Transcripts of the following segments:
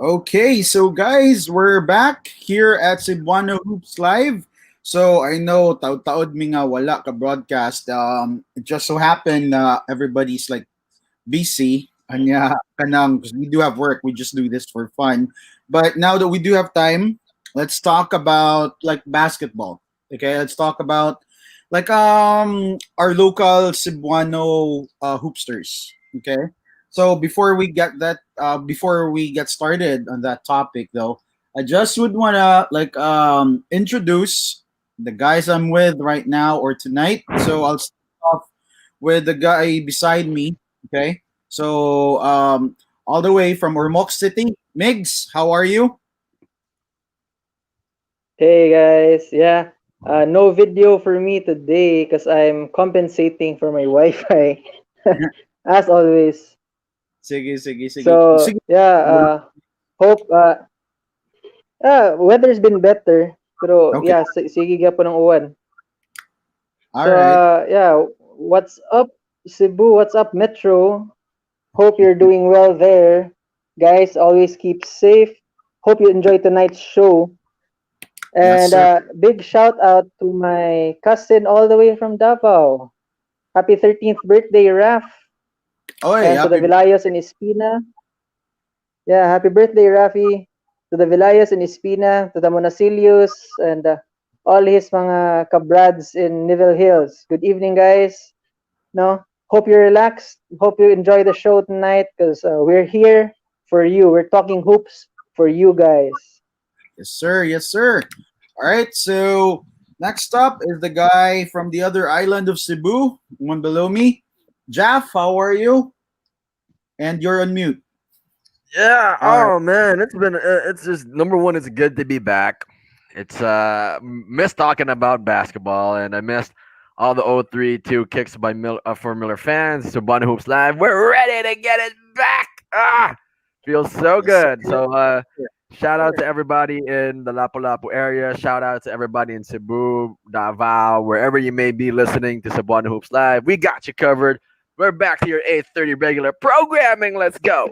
Okay, so guys, we're back here at Cebuano Hoops Live. So I know taod-taod mi nga wala ka broadcast. It just so happened everybody's like busy. Anya kanang 'cause we do have work. We just do this for fun. But now that we do have time, let's talk about like basketball. Okay, let's talk about like our local Cebuano hoopsters. Okay, so before we get started on that topic though, I just would wanna like introduce the guys I'm with right now or tonight. So I'll start off with the guy beside me. Okay, so all the way from Ormoc City, Migs, how are you? Hey guys, yeah, no video for me today because I'm compensating for my Wi-Fi, as always. Sige, sige, sige. So Sige. yeah, hope weather's been better, pero Okay. yeah, sige po ng uwan. All So right. yeah, what's up Cebu? What's up Metro? Hope you're doing well there, guys. Always keep safe. Hope you enjoy tonight's show. Yes, And sir. big shout out to my cousin all the way from Davao. Happy 13th birthday, Raf. Oy, And to the happy. Vilayos and Espina. Yeah, happy birthday, Rafi. To the Vilayos and Espina, to the Monasilios, and all his mga kabrads in Nivell Hills. Good evening, guys. No, hope you're relaxed. Hope you enjoy the show tonight because we're here for you. We're talking hoops for you guys. Yes, sir. Yes, sir. All right. So next up is the guy from the other island of Cebu, one below me. Jaff, how are you? And you're on mute. Yeah. All right. Oh man, it's just number one. It's good to be back. It's missed talking about basketball, and I missed all the 0-3-2 kicks by for Miller fans. So Bonnie Hoops Live, we're ready to get it back. Feels so Yes, sir. good. So shout out to everybody in the Lapu-Lapu area. Shout out to everybody in Cebu, Davao, wherever you may be listening to Cebuano Hoops Live. We got you covered. We're back to your 8:30 regular programming. Let's go.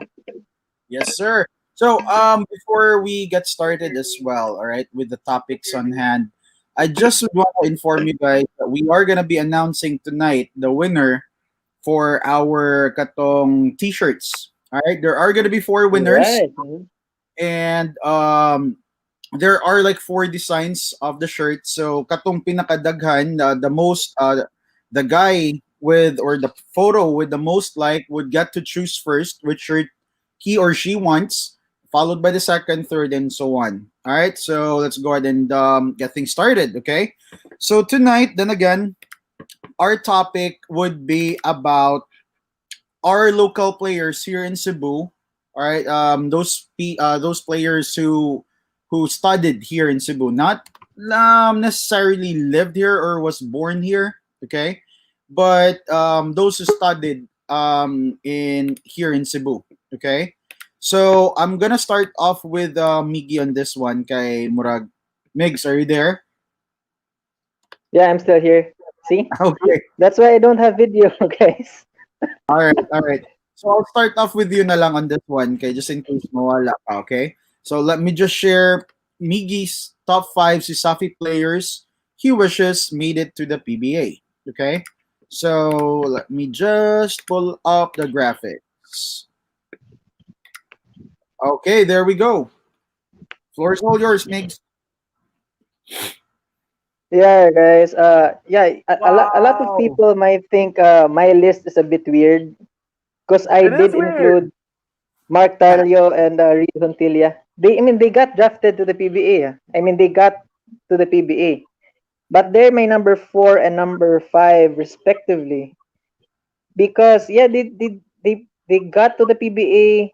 Yes, sir. So, before we get started as well, all right, with the topics on hand, I just would want to inform you guys that we are gonna be announcing tonight the winner for our katong t-shirts. All right, there are gonna be four winners, Right. Mhm. and there are like four designs of the shirt. So, katong pinakadaghan, the most, the guy with or the photo with the most like would get to choose first which shirt he or she wants, followed by the second, third, and so on. All right, so let's go ahead and get things started. Okay, so tonight, then again, our topic would be about our local players here in Cebu. All right, those players who studied here in Cebu, not necessarily lived here or was born here. Okay, but those who studied in here in Cebu. Okay, so I'm gonna start off with Miggy on this one. Kay Murag, Migs, are you there? Yeah, I'm still here. See? Okay. That's why I don't have video, guys. All right, all right. So I'll start off with you na lang on this one, okay? Just in case mawala ka, okay? So let me just share Migi's top 5 Sisafi players he wishes made it to the PBA, okay? So let me just pull up the graphics. Okay, there we go. Floor is all yours, Migs. Yeah, guys. Yeah, a lot of Wow. people might think my list is a bit weird because I It is did weird. include Mark Tarrio and Reed Hontilla. They got drafted to the PBA. I mean, they got to the PBA, but they're my number four and number five respectively. Because yeah, they got to the PBA,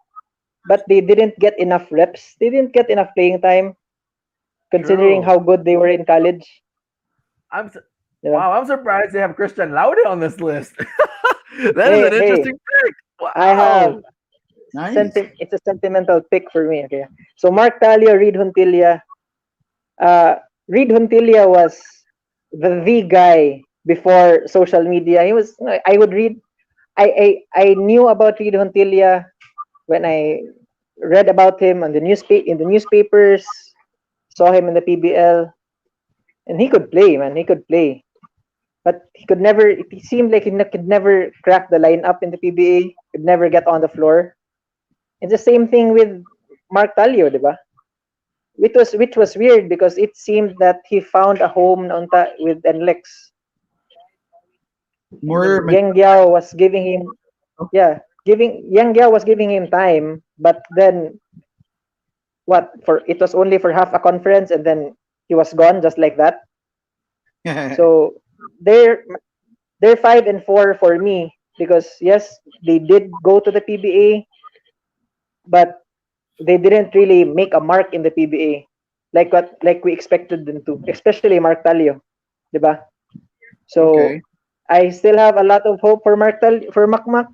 but they didn't get enough reps. They didn't get enough playing time, considering True. how good they were in college. I'm su- Yeah. wow. I'm surprised they have Christian Laude on this list. That is Hey, an hey, interesting pick. I have Wow. Nice. it's a sentimental pick for me. Okay, so Mark Talia, Reed Hontilla. Reed Hontilla was the guy before social media. He was. I would read. I knew about Reed Hontilla when I read about him on the newspapers, saw him in the PBL, and he could play, man. He could play, but he could never. It seemed like could never crack the lineup in the PBA. Could never get on the floor. It's the same thing with Mark Talio, diba? Which was weird because it seemed that he found a home with NLEX. And More then Yang Giao was giving him, yeah, giving Yang Giao was giving him time, but then what? For it was only for half a conference, and then he was gone just like that. So they're they're 5-4 for me because yes, they did go to the PBA, but they didn't really make a mark in the PBA like we expected them to, especially Mark Talio, diba? So okay. I still have a lot of hope for for Makmak.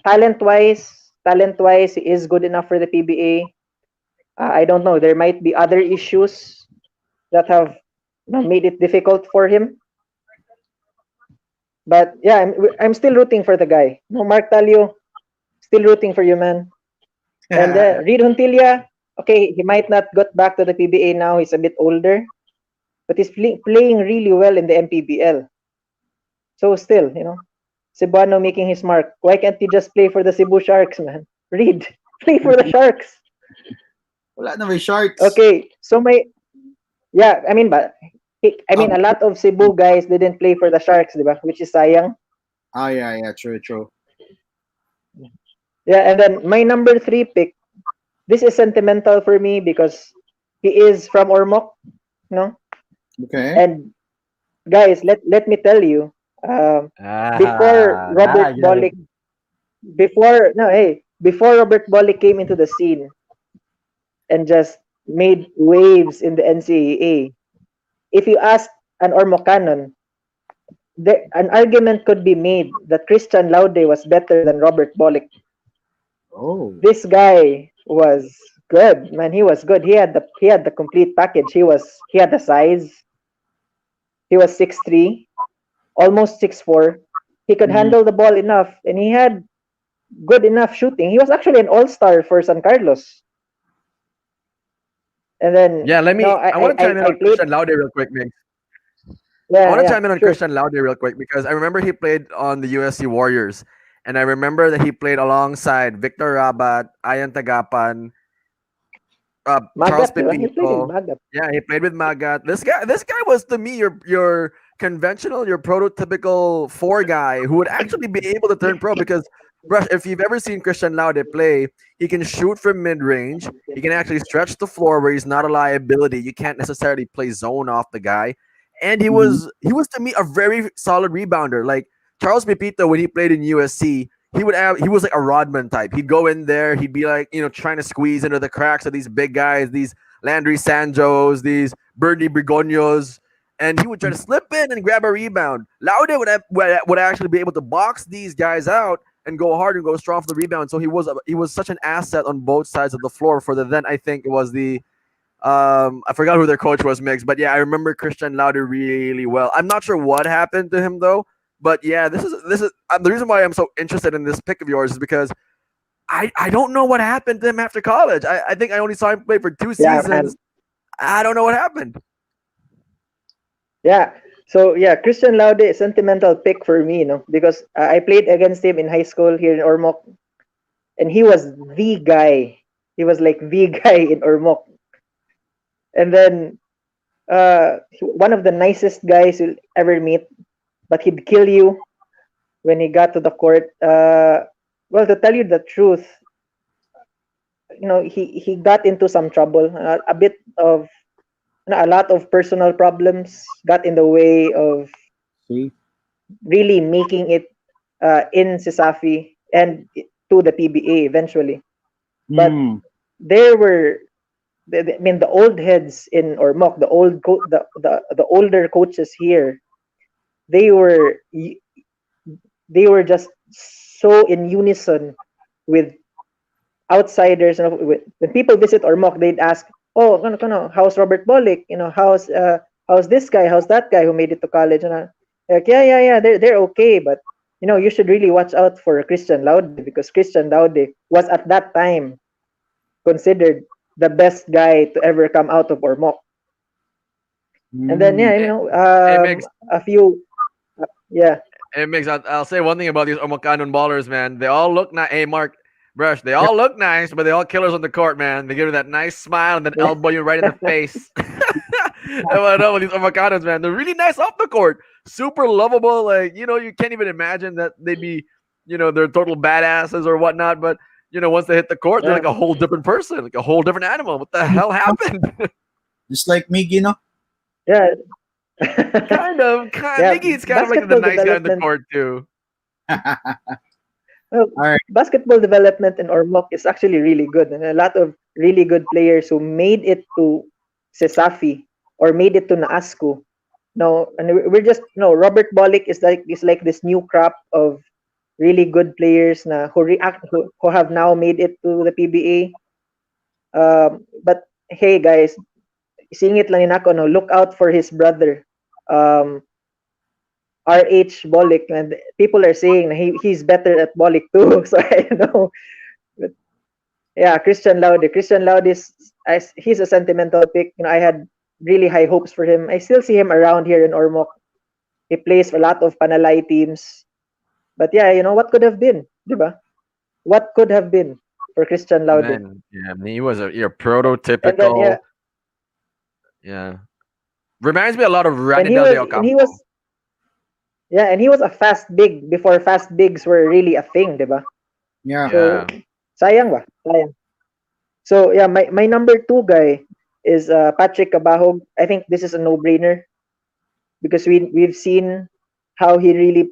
Talent wise, he is good enough for the PBA. I don't know. There might be other issues that have made it difficult for him. But yeah, I'm still rooting for the guy. No, Mark Talio, still rooting for you, man. And Reed Huntilia, okay, he might not got back to the PBA now. He's a bit older, but he's playing really well in the MPBL. So still, Cebuano making his mark. Why can't he just play for the Cebu Sharks, man? Reed, play for the Sharks. Wala na may sharks. Okay, so yeah, a Um, lot of Cebu guys didn't play for the Sharks, diba? Which is sayang. yeah, true, true. Yeah, and then my number 3 pick. This is sentimental for me because he is from Ormoc, no. Okay. And guys, let me tell you, before Ah, now Robert I get it. Bolick, before Robert Bolick came into the scene and just made waves in the NCAA, if you ask an Ormocanon, an argument could be made that Christian Laude was better than Robert Bolick. Oh. This guy was good, man. He was good. He had the complete package. He had the size. He was 6'3", almost 6'4". He could Mhm. handle the ball enough, and he had good enough shooting. He was actually an all-star for San Carlos. And then, Yeah, let me. I I want to chime in I on played. Christian Laude real quick, Migs. I Yeah, want to yeah, chime in on sure. Christian Laude real quick because I remember he played on the USC Warriors, and I remember that he played alongside Victor Rabat, Ayan Tagapan, Charles Magat, di ba? He played in Pepito. Magat. Yeah, he played with Magat. This guy was to me your conventional, your prototypical four guy who would actually be able to turn pro because Rush, if you've ever seen Christian Laude play, he can shoot from mid range. He can actually stretch the floor where he's not a liability. You can't necessarily play zone off the guy. And he Mhm. was he was to me a very solid rebounder. Like Charles Pepito when he played in USC, he was like a Rodman type. He'd go in there, he'd be like, trying to squeeze into the cracks of these big guys, these Landry Sanjos, these Bernie Brigoños, and he would try to slip in and grab a rebound. Laude would actually be able to box these guys out and go hard and go strong for the rebound. So he was such an asset on both sides of the floor for the then I think it was the I forgot who their coach was, Mix, but yeah, I remember Christian Laude really well. I'm not sure what happened to him though, but yeah, this is the reason why I'm so interested in this pick of yours is because I don't know what happened to him after college. I think I only saw him play for two Yeah, seasons. man. I don't know what happened. Yeah. So yeah, Christian Laude is sentimental pick for me, because I played against him in high school here in Ormoc, and he was the guy. He was like the guy in Ormoc. And then one of the nicest guys you'll ever meet, but he'd kill you when he got to the court. Well, to tell you the truth, he got into some trouble. A bit of a lot of personal problems got in the way of See. really making it in Sisafi and to the PBA eventually. But Hmm. there were, the old heads in Ormoc, the older coaches here, they were they were just so in unison with outsiders. When people visit Ormoc, they'd ask, "Oh, no, how's Robert Bolick? How's this guy? How's that guy who made it to college?" And like, yeah, they're okay, but you should really watch out for Christian Laude, because Christian Laude was at that time considered the best guy to ever come out of Ormoc. And then Mm. yeah, It, it makes a few yeah it makes. I'll say one thing about these Omocanon ballers, man. They all look nice. Hey, Mark Brush, they all look nice, but they all killers on the court, man. They give you that nice smile and then yeah elbow you right in the face. And what I know with these Omocanos, man, they're really nice off the court, super lovable. Like you can't even imagine that they'd be, they're total badasses or whatnot. But once they hit the court, they're yeah like a whole different person, like a whole different animal. What the hell happened? Just like Miggy, no? yeah. Kind Yeah, Miggy's kind of like the basketball nice guy on the development. court too. Well, All right. basketball development in Ormoc is actually really good, and a lot of really good players who made it to Cesafi or made it to Naasco. No, and we're just no. Robert Bolick is like this new crop of really good players na who have now made it to the PBA. But hey guys, seeing it lang ako, no, look out for his brother. Um, RH Bolick, and people are saying he's better at Bolick too. So I don't know. But yeah, Christian Laude. Christian Laude he's a sentimental pick. I had really high hopes for him. I still see him around here in Ormoc. He plays for a lot of Panalay teams. But yeah, what could have been, diba? What could have been for Christian Laude? Man, yeah, I mean, he was a And then yeah, prototypical. Yeah, reminds me a lot of and Randy he Del was de and he Ocampo. was yeah, and he was a fast big before fast bigs were really a thing, diba? Yeah. So Yeah, sayang ba? Sayang. So yeah, my number two guy is Patrick Cabahog. I think this is a no-brainer because we've seen how he really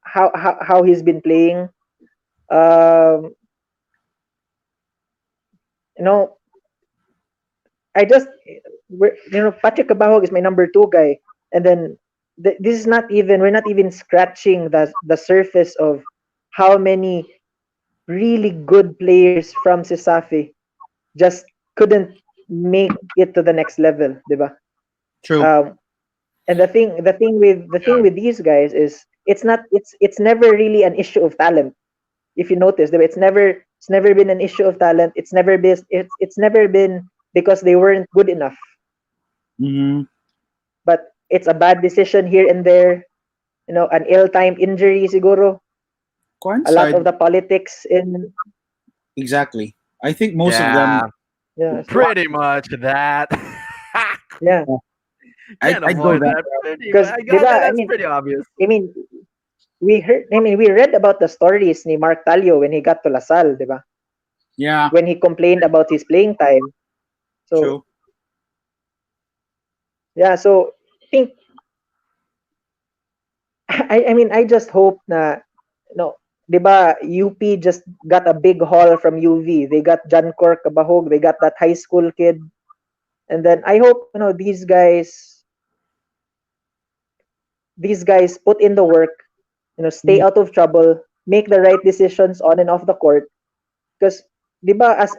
how he's been playing. Um, you know, I just Patrick Cabahog is my number two guy, and then this is not even we're not even scratching the surface of how many really good players from Sisafi just couldn't make it to the next level, diba? True. Um, and the thing yeah, with these guys is it's never really an issue of talent. If you notice, diba? It's never been an issue of talent. It's never been because they weren't good enough, Mm-hmm. but it's a bad decision here and there. An ill-timed injury, siguro. A lot of Coincide. the politics in Exactly. I think most of them. yeah. yeah, so Pretty much that. yeah, Can't I'd go avoid that that. route. Pretty much. because I got that. diba, That's pretty obvious. I mean, we read about the stories ni Mark Talio when he got to LaSalle, di ba? Yeah. When he complained about his playing time. So True. yeah, so I think I just hope na no, 'di ba, UP just got a big haul from UV. They got John Cork Kabahog, they got that high school kid. And then I hope these guys put in the work, stay Mm. out of trouble, make the right decisions on and off the court. Because, di ba, as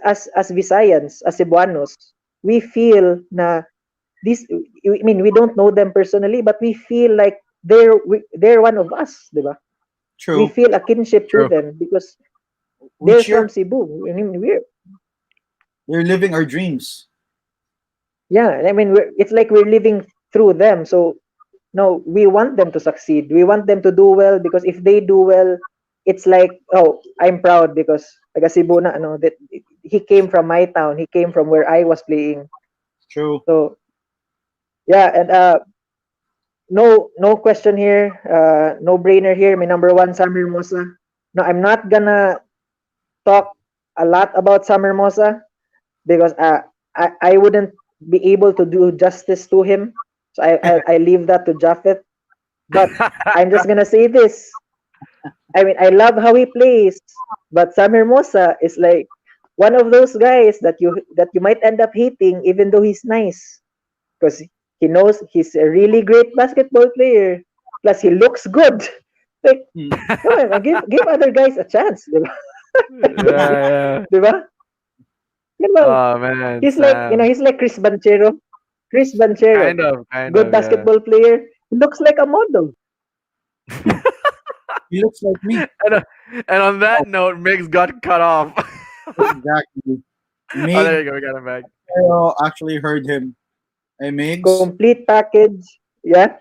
Visayans, as Cebuanos, we feel na these, I mean, we don't know them personally, but we feel like they're one of us, di ba? We True. feel a kinship to True. them because We they're cheer. from Cebu. I mean, They're living our dreams. it's like we're living through them. So no, we want them to succeed. We want them to do well because if they do well, it's like, oh, I'm proud because taga Cebu na, that he came from my town. He came from where I was playing. True. So yeah, and no question here, no brainer here. My number one, Sam Hermosa. No, I'm not gonna talk a lot about Sam Hermosa because I wouldn't be able to do justice to him. So I leave that to Japheth. But I'm just gonna say this. I mean, I love how he plays, but Sam Hermosa is like one of those guys that you might end up hating, even though he's nice, because he knows he's a really great basketball player. Plus, he looks good. Like, Mm. no, man, give other guys a chance, di ba? Yeah, yeah. Di ba? Oh man, He's like, Sam. he's like Chris Banchero. Chris Banchero, Kind good of, yeah. basketball player. He looks like a model. He looks like me. And on that note, Migs got cut off. Exactly. Oh, there Mig, you go. We got him back. actually heard him. Hey, Migs. Complete package. Yeah.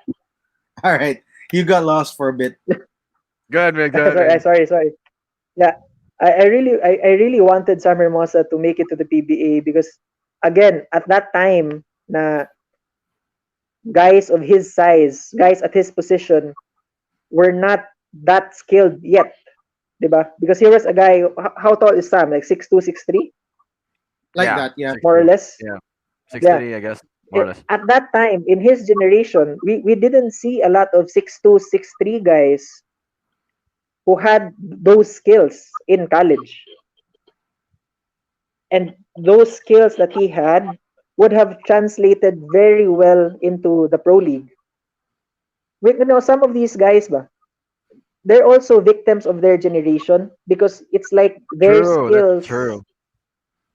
All right. You got lost for a bit. Go ahead, Migs. Go ahead, sorry, Migs. sorry. Yeah. I really wanted Sam Hermosa to make it to the PBA because again, at that time na guys of his size, guys at his position were not that skilled yet, 'di ba? Because he was a guy, how tall is Sam? Like 6'2", 6'3", Like Yeah, that, yeah. more or 6'2". less? Yeah, six Yeah. three, I guess, more or less. At that time, in his generation, we didn't see a lot of 6'2", 6'3" guys who had those skills in college. And those skills that he had would have translated very well into the pro league. Some of these guys, ba, they're also victims of their generation because it's like their True, that's skills true.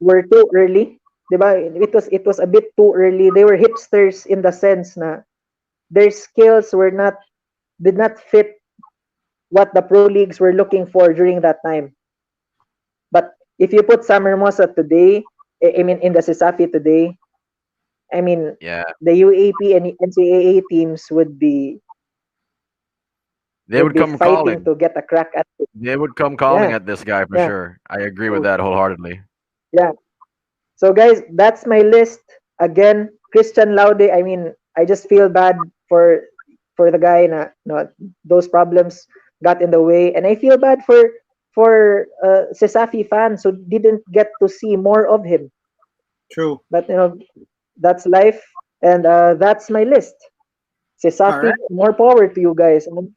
were too early. Diba? It was a bit too early. They were hipsters in the sense na their skills did not fit what the pro leagues were looking for during that time. But if you put Sam Hermosa today, I mean in the CESAFI today, I mean Yeah, the UAP and NCAA teams they would would be come fighting calling. to get a crack at it. They would come calling Yeah, at this guy for yeah, sure. I agree with so, that wholeheartedly. yeah. So guys, that's my list. Again, Christian Laude. I mean, I just feel bad for the guy na no those problems got in the way, and I feel bad for Sesafi fans who didn't get to see more of him. True. But that's life, and that's my list. All right. Sesafi, more power to you guys. I mean,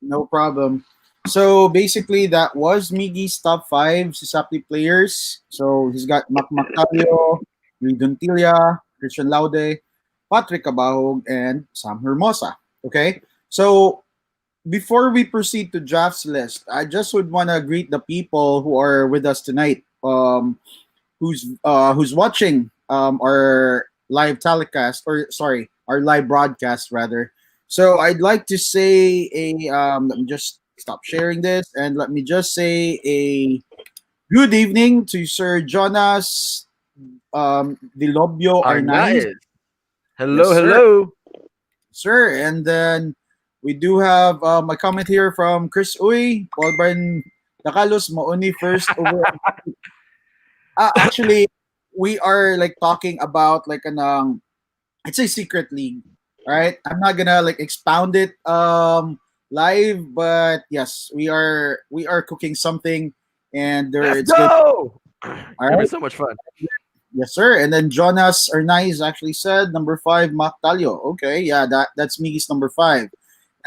No problem. So basically, that was Miggy's top five Sisapi players. So he's got Mac Macalio, Ridontilia, Christian Laude, Patrick Abahog, and Sam Hermosa. Okay. So before we proceed to draft's list, I just would want to greet the people who are with us tonight. Who's watching our live telecast, or sorry, our live broadcast rather. So I'd like to say let me just stop sharing this and let me just say a good evening to Sir Jonas Dilobio Arnaiz. Arnaiz. Yes, Hello, sir. hello. Sir. And then we do have a comment here from Chris Uy, Paul Brian Dakalos, Mauni first over. Actually, we are like talking about like it's a secret league. All right, I'm not gonna like expound it live, but yes, we are cooking something, and there Let's it's good. go. All Gonna be right, so much fun. yes, sir. And then Jonas Ernaiz actually said number five, Mac Talio. Okay, yeah, that's Miggy's number five.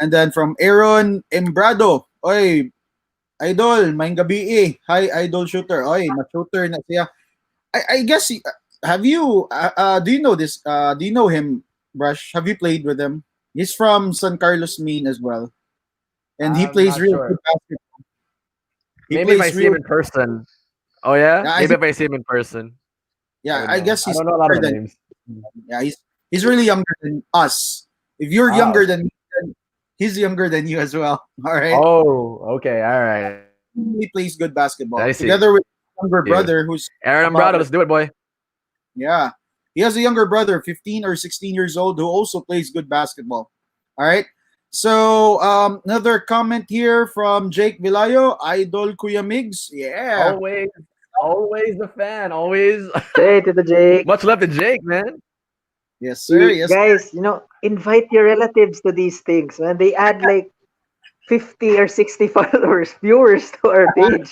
And then from Aaron Embrado, oy, idol, maing gabi eh. Hi, idol shooter. Oy, ma-shooter na siya. I guess have you do you know this do you know him, Brush? Have you played with him? He's from San Carlos Main as well, and he I'm plays not real good sure. basketball. He Maybe if I plays see him real. in person. Oh yeah, Yeah, I maybe think if I see him in person, I yeah. would I know. guess I he's don't know a lot younger of than names. yeah. He's really younger than us. If you're Oh, younger than me, then he's younger than you as well. All right. oh, okay, all right. He plays good I basketball see together with his younger you, brother, who's Aaron about Umbrado. like Let's do it, boy. yeah. He has a younger brother, 15 or 16 years old, who also plays good basketball. All right. So another comment here from Jake Vilayo, Idol Kuya Migs. Yeah. Always, always the fan. Always hey, to the Jake. much love to Jake, man. Yes, sir. Yes. Guys, invite your relatives to these things, man. They add like 50 or 60 followers, viewers to our page.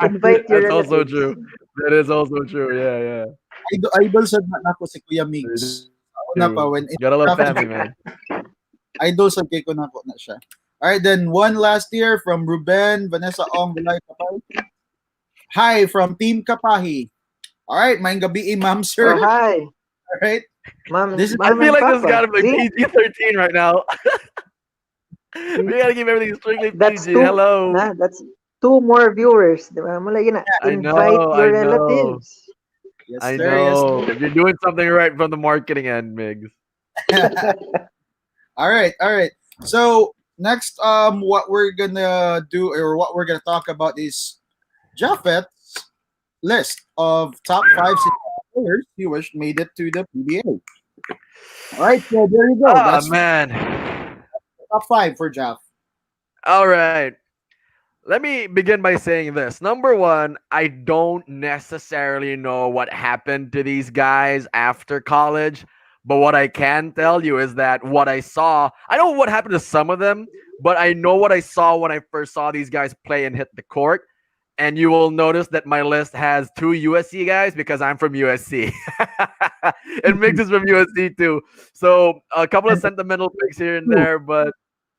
Invite your That's also relatives. true. That is also true. Yeah, yeah. Idol sa na ako si Kuya They Migs. Ako na pa do. when Gotta love traffic, family, man. idol sa kay ko na ko na siya. All right, then one last year from Ruben, Vanessa Ong, Vilay Kapahi. Hi from Team Kapahi. All right, maing gabi, ma'am, Oh, sir. hi. All right. Mom, This is I mom feel and like this has got Papa. to be See? PG-13 right now. We gotta keep everything strictly That's PG. two. Hello. Nah, that's two more viewers. Diba? Mula yun na. I Invite know. your I know. relatives. yes, I sir. Yes. know. You're doing something right from the marketing end, Migs. All right, all right. So next, what we're gonna do or what we're gonna talk about is Japheth's list of top five players he wished made it to the PBA. All right, so there you go. Oh That's man. top five for Jaff. All right. Let me begin by saying this. Number one, I don't necessarily know what happened to these guys after college, but what I can tell you is that what I saw, I know what happened to some of them, but I know what I saw when I first saw these guys play and hit the court. And you will notice that my list has two USC guys because I'm from USC. And Mix is from USC too. So a couple of sentimental picks here and Two. there, but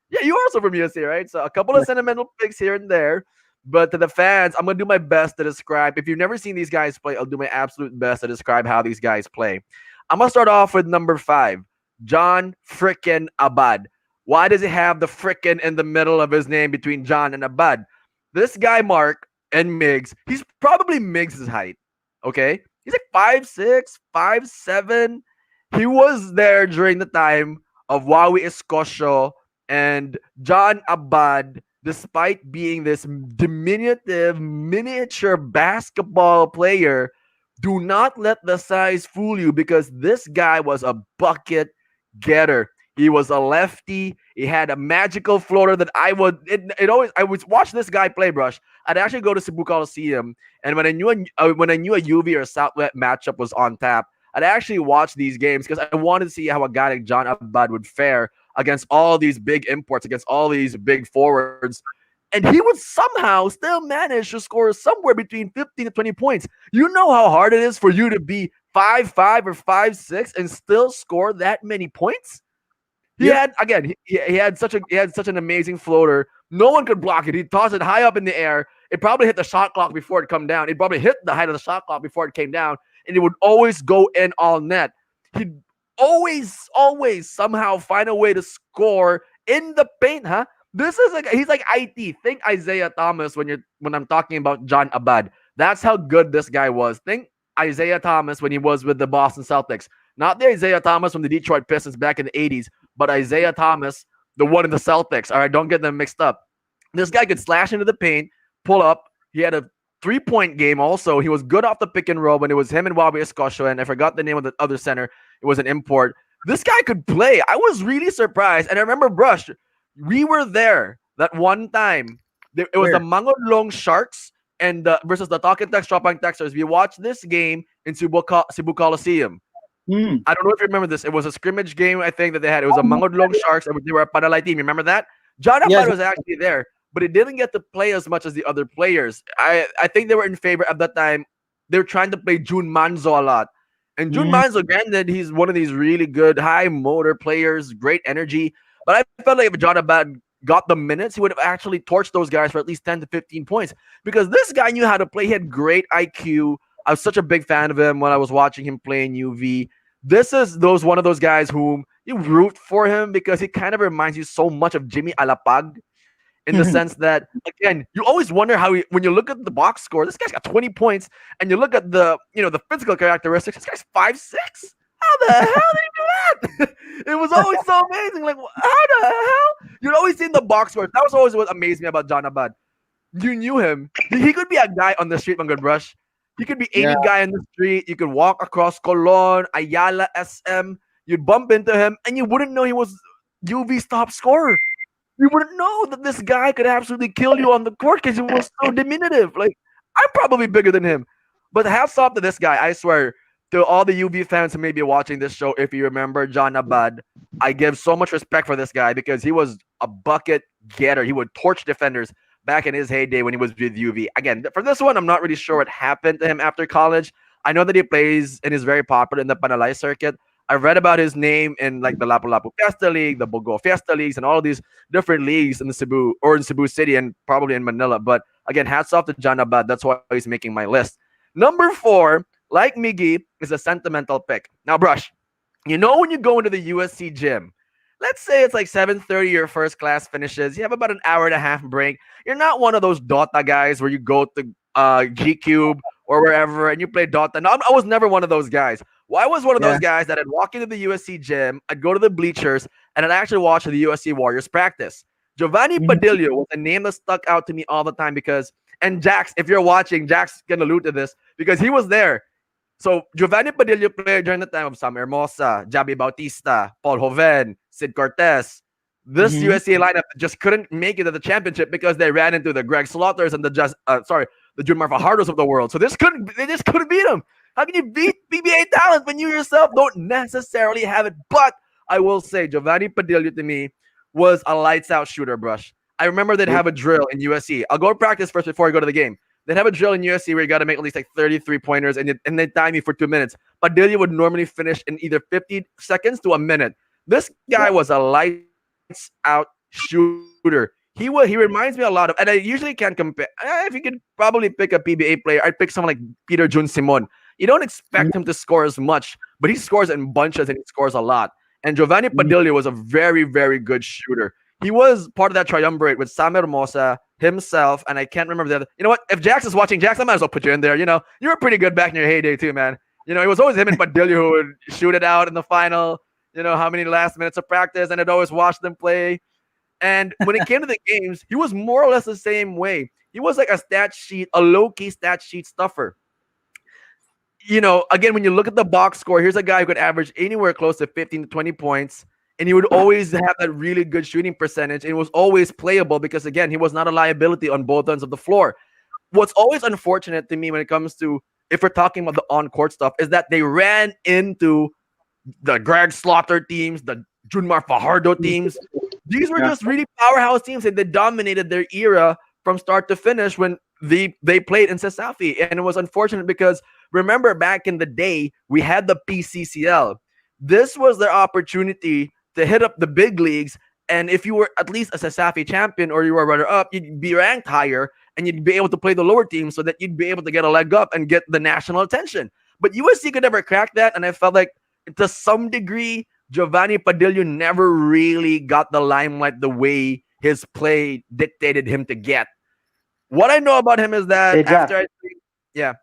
yeah, you're also from USC, right? So a couple of sentimental picks here and there. But to the fans, I'm gonna do my best to describe. If you've never seen these guys play, I'll do my absolute best to describe how these guys play. I'm gonna start off with number five, John frickin' Abad. Why does he have the frickin' in the middle of his name between John and Abad? This guy, Mark and Miggs, he's probably Miggs' height. Okay, he's like 5'6", 5'7". He was there during the time of Wawi Escosio and John Abad, despite being this diminutive, miniature basketball player, do not let the size fool you because this guy was a bucket getter. He was a lefty. He had a magical floater that it always I would watch this guy play brush. I'd actually go to Cebu Coliseum, and when I knew a UV or Southwest matchup was on tap, I'd actually watch these games because I wanted to see how a guy like John Abad would fare against all these big imports, against all these big forwards. And he would somehow still manage to score somewhere between 15 to 20 points. You know how hard it is for you to be 5'5" or 5'6" and still score that many points? He Yep. had again. He had such an amazing floater. No one could block it. He tossed it high up in the air. It probably hit the shot clock before it come down. It probably hit the height of the shot clock before it came down, and it would always go in all net. He'd always somehow find a way to score in the paint. Huh? This is like he's like IT. Think Isaiah Thomas when I'm talking about John Abad. That's how good this guy was. Think Isaiah Thomas when he was with the Boston Celtics. Not the Isaiah Thomas from the Detroit Pistons back in the 80s, but Isaiah Thomas, the one in the Celtics. All right, don't get them mixed up. This guy could slash into the paint, pull up. He had a 3-point game also. He was good off the pick and roll when it was him and Wabi Escosio, and I forgot the name of the other center. It was an import. This guy could play. I was really surprised. And I remember, Brush, we were there that one time. It was the Where? Mangodlong Sharks and versus the Talking Tex Tropang Texers. We watched this game in Cebu Coliseum. Hmm. I don't know if you remember this. It was a scrimmage game, I think, that they had. It was a Mangodlong Sharks, and they were a Panalay team. Remember that? John Yes. Abad was actually there, but he didn't get to play as much as the other players. I think they were in favor at that time. They were trying to play June Manzo a lot. And June Hmm. Manzo, granted, he's one of these really good high motor players, great energy. But I felt like if John Abad got the minutes, he would have actually torched those guys for at least 10 to 15 points. Because this guy knew how to play. He had great IQ. I was such a big fan of him when I was watching him play in UV. This is one of those guys whom you root for him because he kind of reminds you so much of Jimmy Alapag in the sense that again you always wonder how when you look at the box score, this guy's got 20 points, and you look at the physical characteristics, this guy's 5'6". How the hell did he do that? It was always so amazing. Like how the hell? You'd always see in the box scores. That was always what amazed me about John Abad. You knew him. He could be a guy on the street, my good brush. He could be Yeah. any guy in the street. You could walk across Colon, Ayala, SM. You'd bump into him, and you wouldn't know he was UV's top scorer. You wouldn't know that this guy could absolutely kill you on the court because he was so diminutive. Like I'm probably bigger than him. But hats off to this guy. I swear to all the UV fans who may be watching this show, if you remember John Abad, I give so much respect for this guy because he was a bucket getter. He would torch defenders back in his heyday when he was with UV. Again, for this one, I'm not really sure what happened to him after college. I know that he plays and is very popular in the Panalay circuit. I read about his name in like the Lapu-Lapu Fiesta League, the Bogo Fiesta Leagues, and all of these different leagues in the Cebu or in Cebu City and probably in Manila. But again, hats off to John Abad. That's why he's making my list. Number 4, like Miggy, is a sentimental pick. Now, Brush, you know when you go into the USC gym, let's say it's like 7:30, your first class finishes. You have about an hour and a half break. You're not one of those Dota guys where you go to G Cube or wherever and you play Dota. No, I was never one of those guys. Well, I was one of Yeah. those guys that I'd walk into the USC gym, I'd go to the bleachers, and I'd actually watch the USC Warriors practice. Giovanni Mhm. Padillo was a name that stuck out to me all the time because, and Jax, if you're watching, Jax can allude to this because he was there. So Giovanni Padillo played during the time of Sam Hermosa, Javi Bautista, Paul Joven, Sid Cortez. This Mhm. USA lineup just couldn't make it to the championship because they ran into the Greg Slaughters and the Junmar Fajardos of the world. So they just couldn't beat them. How can you beat PBA talent when you yourself don't necessarily have it? But I will say Giovanni Padillo to me was a lights out shooter, brush. I remember they'd have a drill in USC. I'll go to practice first before I go to the game. They'd have a drill in USC where you got to make at least like 33 pointers and they time you for 2 minutes. Padilla would normally finish in either 50 seconds to a minute. This guy Yeah. was a lights out shooter. He reminds me a lot of, and I usually can't compare. If you could probably pick a PBA player, I'd pick someone like Peter Jun Simon. You don't expect him Mhm. to score as much, but he scores in bunches and he scores a lot. And Giovanni Mhm. Padilla was a very, very good shooter. He was part of that triumvirate with Sam Hermosa, himself, and I can't remember the other. You know what? If Jax is watching, Jax, I might as well put you in there. You were pretty good back in your heyday too, man. It was always him and Padilla who would shoot it out in the final. How many last minutes of practice, and I'd always watch them play. And when it came to the games, he was more or less the same way. He was like a low key stat sheet stuffer. Again, when you look at the box score, here's a guy who could average anywhere close to 15 to 20 points, and he would always have that really good shooting percentage, and it was always playable because, again, he was not a liability on both ends of the floor. What's always unfortunate to me when it comes to, if we're talking about the on-court stuff, is that they ran into the Greg Slaughter teams, the Junmar Fajardo teams. These were Yeah. just really powerhouse teams, and they dominated their era from start to finish when they played in Cesafi. And it was unfortunate because remember back in the day, we had the PCCL. This was their opportunity to hit up the big leagues. And if you were at least a Cesafi champion or you were runner up, you'd be ranked higher and you'd be able to play the lower team so that you'd be able to get a leg up and get the national attention. But USC could never crack that. And I felt like to some degree, Giovanni Padillo never really got the limelight the way his play dictated him to get. What I know about him is that Hey, Jack. yeah,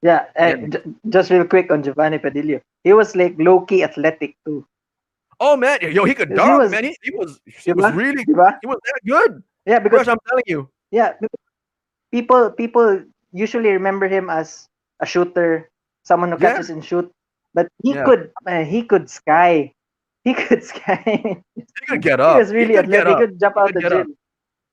Yeah, yeah. just real quick on Giovanni Padillo. He was like low key athletic too. Oh man, yo, he could Because he dunk, was, man. He was diba? really Diba? he was that good. Yeah, because Brush, I'm telling you. yeah, people usually remember him as a shooter, someone who Yeah, catches and shoot. But yeah. he could sky. He could sky. He could get He up. was He really could get athletic. He up. could jump He out could the get up. gym.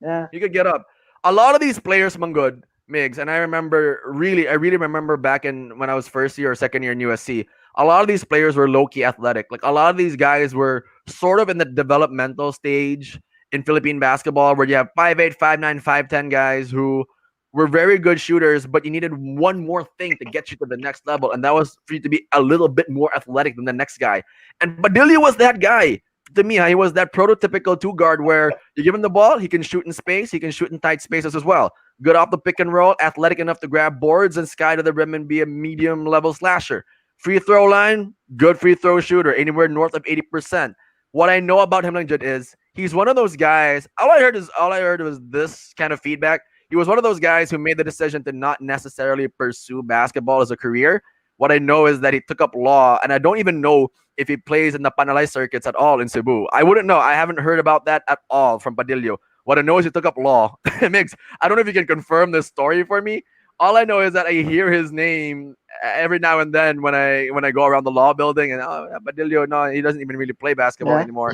Yeah. He could get up. A lot of these players, Mangud, Migs, and I really remember back in when I was first year or second year in USC, a lot of these players were low key athletic. Like a lot of these guys were sort of in the developmental stage in Philippine basketball where you have 5'8", 5'9", 5'10" guys who were very good shooters, but you needed one more thing to get you to the next level, and that was for you to be a little bit more athletic than the next guy. And Badilli was that guy. To me, he was that prototypical two guard where you give him the ball, he can shoot in space, he can shoot in tight spaces as well. Good off the pick and roll, athletic enough to grab boards and sky to the rim and be a medium level slasher. Free throw line, good free throw shooter, anywhere north of 80%. What I know about him, Langjut, is he's one of those guys. All I heard was this kind of feedback. He was one of those guys who made the decision to not necessarily pursue basketball as a career. What I know is that he took up law, and I don't even know if he plays in the Panalay circuits at all in Cebu. I wouldn't know. I haven't heard about that at all from Padillo. What I know is he took up law. Mix, I don't know if you can confirm this story for me. All I know is that I hear his name every now and then when I go around the law building, and Padillo, no, he doesn't even really play basketball Yeah. anymore.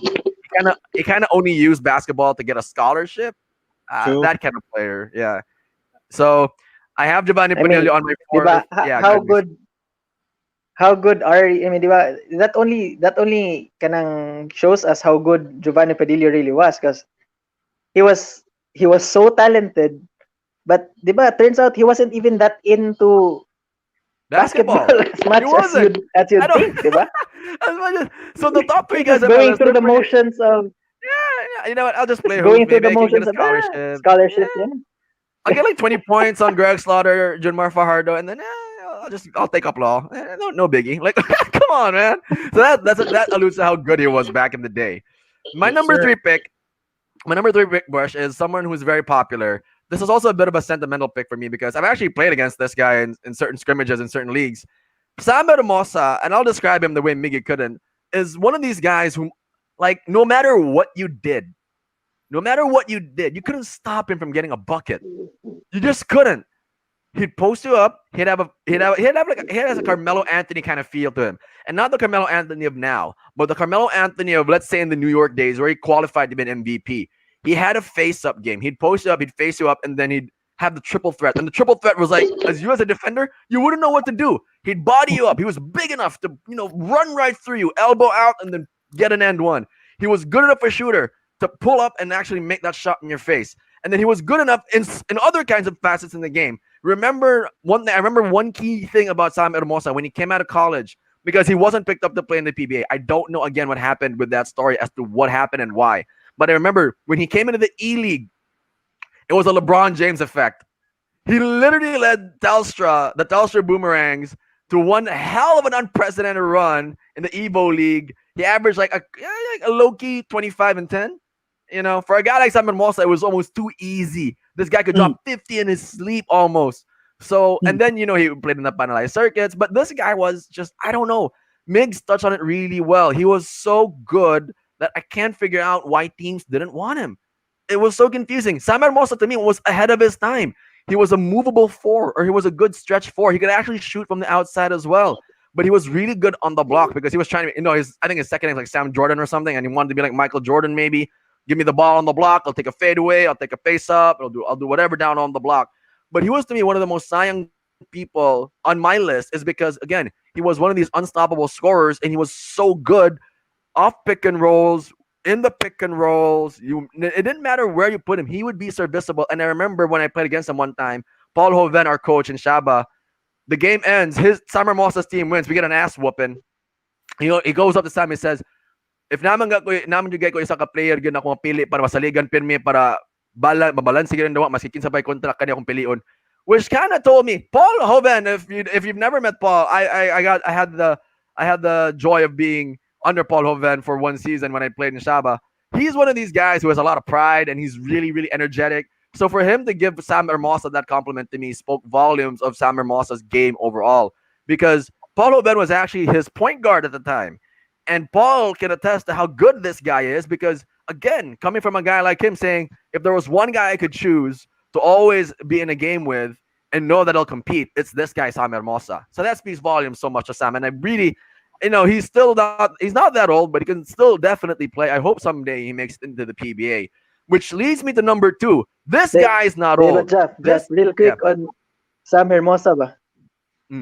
He kind of only used basketball to get a scholarship. True. That kind of player, yeah. So I have Giovanni I mean, Padillo on my diba, fourth. Yeah, how good. good are I mean, diba, that only kanang shows us how good Giovanni Padillo really was because he was he was so talented, but diba, turns out he wasn't even that into basketball Basketball. as much He wasn't. as I you'd don't. think, diba? As much so the top three He's guys just on my going list, through they're the pretty. motions of Yeah. You know what? I'll just play hoops. going through Maybe the I can get motions a of scholarship. scholarship, yeah. I'll get like 20 points on Greg Slaughter, Junmar Fajardo, and then I'll take up law. No biggie. Like, come on, man. So that alludes to how good he was back in the day. My Yes, number sir. three pick, Bush, is someone who's very popular. This is also a bit of a sentimental pick for me because I've actually played against this guy in certain scrimmages in certain leagues. Sam Hermosa, and I'll describe him the way Miggy couldn't. is one of these guys who, like, no matter what you did, you couldn't stop him from getting a bucket. You just couldn't. He'd post you up. He has a Carmelo Anthony kind of feel to him, and not the Carmelo Anthony of now, but the Carmelo Anthony of, let's say, in the New York days where he qualified to be an MVP. He had a face-up game. He'd post you up, he'd face you up, and then he'd have the triple threat. And the triple threat was like, as you as a defender, you wouldn't know what to do. He'd body you up. He was big enough to, run right through you, elbow out, and then get an end one. He was good enough a shooter to pull up and actually make that shot in your face. And then he was good enough in other kinds of facets in the game. Remember one thing? I remember one key thing about Sam Hermosa when he came out of college, because he wasn't picked up to play in the PBA. I don't know again what happened with that story as to what happened and why. But I remember when he came into the E League, it was a LeBron James effect. He literally led the Telstra Boomerangs, to one hell of an unprecedented run in the Evo League. He averaged like a low key 25 and 10. For a guy like Sam Hermosa, it was almost too easy. This guy could drop 50 in his sleep almost. So, and then, he played in the panelized circuits. But this guy was just, I don't know. Migs touched on it really well. He was so good that I can't figure out why teams didn't want him. It was so confusing. Sam Hermosa, to me, was ahead of his time. He was a movable four, or he was a good stretch four. He could actually shoot from the outside as well. But he was really good on the block, because he was trying to, I think his second name is like Sam Jordan or something, and he wanted to be like Michael Jordan maybe. Give me the ball on the block. I'll take a fadeaway. I'll take a face up. I'll do whatever down on the block. But he was, to me, one of the most sayang people on my list, is because, again, he was one of these unstoppable scorers, and he was so good off pick and rolls, in the pick and rolls. It didn't matter where you put him. He would be serviceable. And I remember when I played against him one time, Paul Hoven, our coach in Shaba, the game ends. Sam Hermosa's team wins. We get an ass whooping. He goes up to Sam and says, if naman jugay ko isa ka player gyud ako mapili para masaligan pirmi para mabalanse gyud dawa maski kinsa bay contract kani akong pilion, which kind of told me Paul Hoven, if you've never met Paul, I had the joy of being under Paul Hoven for one season when I played in Shaba. He's one of these guys who has a lot of pride, and he's really, really energetic. So for him to give Sam Hermosa that compliment to me spoke volumes of Sam Hermosa's game overall, because Paul Hoven was actually his point guard at the time. And Paul can attest to how good this guy is, because, again, coming from a guy like him saying, if there was one guy I could choose to always be in a game with and know that he'll compete, it's this guy, Sam Hermosa. So that speaks volumes so much to Sam. And I really, he's not that old, but he can still definitely play. I hope someday he makes it into the PBA, which leads me to number 2. This guy is not old. Jeff, real quick on Sam Hermosa ba?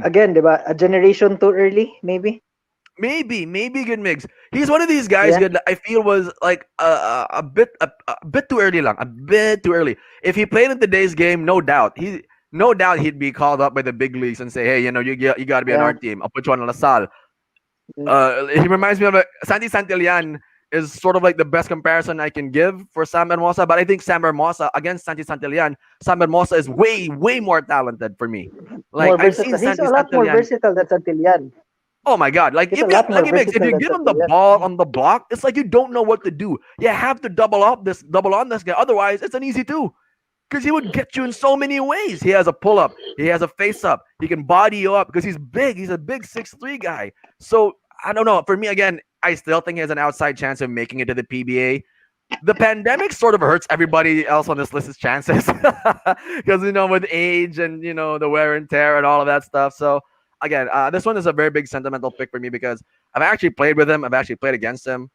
Again, diba? A generation too early, maybe? Maybe good Migs. He's one of these guys that I feel was like a bit too early lang. A bit too early. If he played in today's game, no doubt he'd be called up by the big leagues and say, hey, you got to be on our team. I'll put you on La Salle. He reminds me of Santi Santillan is sort of like the best comparison I can give for Sam Hermosa, but I think Sam Hermosa against Santi Santillan, Sam Hermosa is way, way more talented for me. Like, I've seen He's a lot more versatile than Santillan. Oh my God! Like, if you give him the ball on the block, it's like you don't know what to do. You have to double on this guy. Otherwise, it's an easy 2, because he would get you in so many ways. He has a pull up. He has a face up. He can body you up because he's big. He's a big 6'3" guy. So I don't know. For me, again, I still think he has an outside chance of making it to the PBA. The pandemic sort of hurts everybody else on this list's chances, because with age and the wear and tear and all of that stuff. So. Again, this one is a very big sentimental pick for me, because I've actually played with him. I've actually played against him.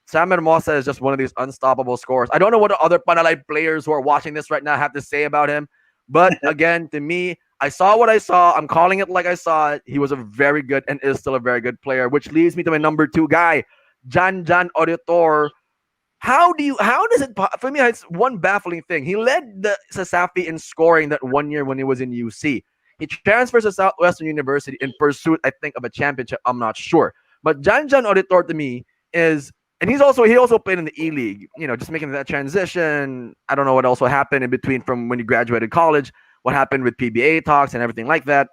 Sam Hermosa is just one of these unstoppable scorers. I don't know what the other Panalay players who are watching this right now have to say about him. But again, to me, I saw what I saw. I'm calling it like I saw it. He was a very good and is still a very good player, which leads me to my number 2 guy, Jan Auditor. How does it, for me, it's one baffling thing. He led the Sasafi in scoring that one year when he was in UC. He transfers to Southwestern University in pursuit, I think, of a championship. I'm not sure. But Jan Auditor to me is, and he also played in the E League, just making that transition. I don't know what also happened in between from when he graduated college, what happened with PBA talks and everything like that.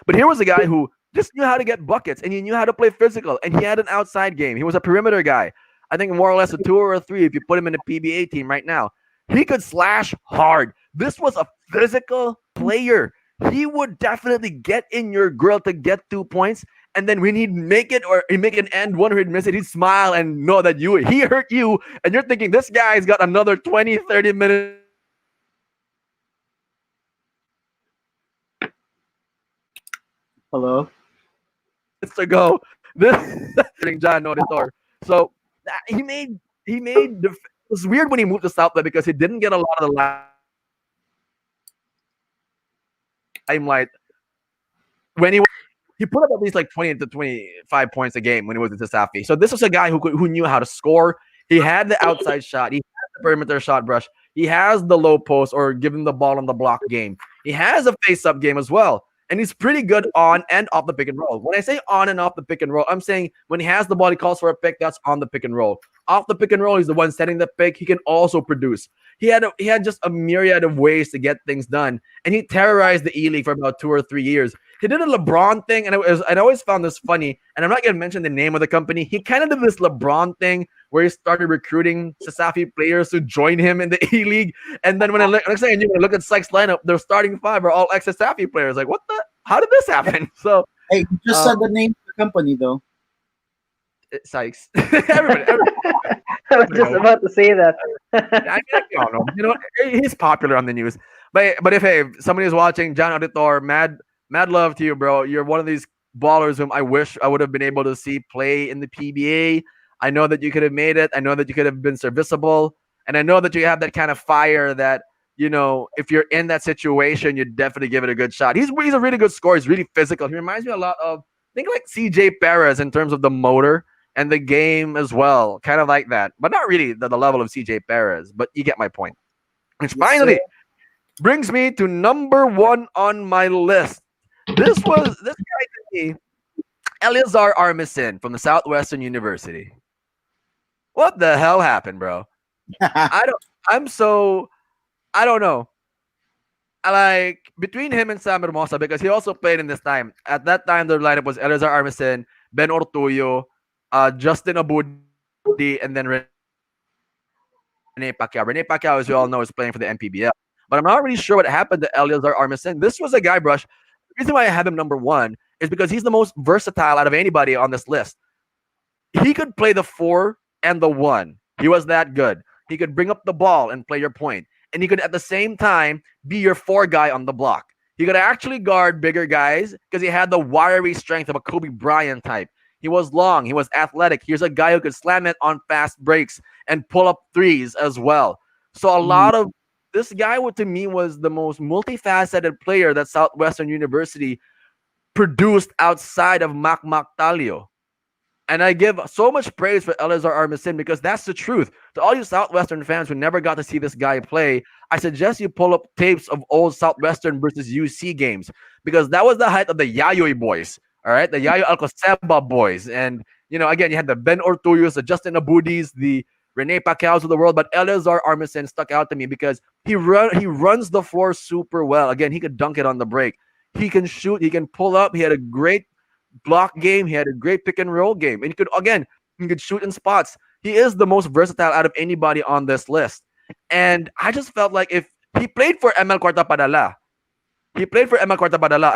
But here was a guy who just knew how to get buckets, and he knew how to play physical, and he had an outside game. He was a perimeter guy. I think more or less a 2 or a 3 if you put him in a PBA team right now. He could slash hard. This was a physical player. He would definitely get in your grill to get 2 points, And then when he'd make it or he'd make an end one or he'd miss it, he'd smile and know that he hurt you. And you're thinking, this guy's got another 20, 30 minutes to go. This Hello. John Auditor. So he made it was weird when he moved to Southland because he didn't get a lot of the limelight when he put up at least like 20 to 25 points a game when he was in Sasafi. So this was a guy who knew how to score. He had the outside shot. He had the perimeter shot brush. He has the low post or giving the ball on the block game. He has a face-up game as well. And he's pretty good on and off the pick and roll. When I say on and off the pick and roll, I'm saying when he has the ball, he calls for a pick, that's on the pick and roll. Off the pick and roll, he's the one setting the pick. He can also produce. He had just a myriad of ways to get things done. And he terrorized the E-League for about 2 or 3 years. He did a LeBron thing, and I always found this funny. And I'm not going to mention the name of the company. He kind of did this LeBron thing where he started recruiting Sasafi players to join him in the E League. And then when I look, next thing you look at Sykes' lineup, their starting five are all ex Sasafi players. Like, what the? How did this happen? So, Hey, you just said the name of the company though. Sykes, everybody I was just about to say that. I mean, I don't know. He's popular on the news. But if somebody is watching, John Auditor, mad love to you, bro. You're one of these ballers whom I wish I would have been able to see play in the PBA. I know that you could have made it. I know that you could have been serviceable, and I know that you have that kind of fire that if you're in that situation, you definitely give it a good shot. He's a really good scorer. He's really physical. He reminds me a lot of think like CJ Perez in terms of the motor and the game as well, kind of like that, but not really the level of CJ Perez. But you get my point. Which finally brings me to number one on my list. This guy to me, Eleazar Armisen from the Southwestern University. What the hell happened, bro? I don't know. I like between him and Sam Hermosa because he also played in this time. At that time, their lineup was Eleazar Armisen, Ben Ortullo, Justin Abudi, and then Rene Pacquiao. Rene Pacquiao, as we all know, is playing for the NPBL. But I'm not really sure what happened to Eleazar Armisen. This was a guy, Brush. The reason why I have him number one is because he's the most versatile out of anybody on this list. He could play the 4 and the 1. He was that good. He could bring up the ball and play your point. And he could at the same time be your 4 guy on the block. He could actually guard bigger guys because he had the wiry strength of a Kobe Bryant type. He was long. He was athletic. Here's a guy who could slam it on fast breaks and pull up threes as well. So a lot of this guy, to me, was the most multifaceted player that Southwestern University produced outside of Mac Talio. And I give so much praise for Eleazar Armisen because that's the truth. To all you Southwestern fans who never got to see this guy play, I suggest you pull up tapes of old Southwestern versus UC games because that was the height of the Yayoy boys. All right, the Yayo Alcoseba boys. And, again, you had the Ben Ortuyos, the Justin Abudis, the Rene Pacquiaos of the world. But Eleazar Armisen stuck out to me because he runs the floor super well. Again, he could dunk it on the break. He can shoot. He can pull up. He had a great block game. He had a great pick and roll game. And he could shoot in spots. He is the most versatile out of anybody on this list. And I just felt like if he played for ML Cortapadala,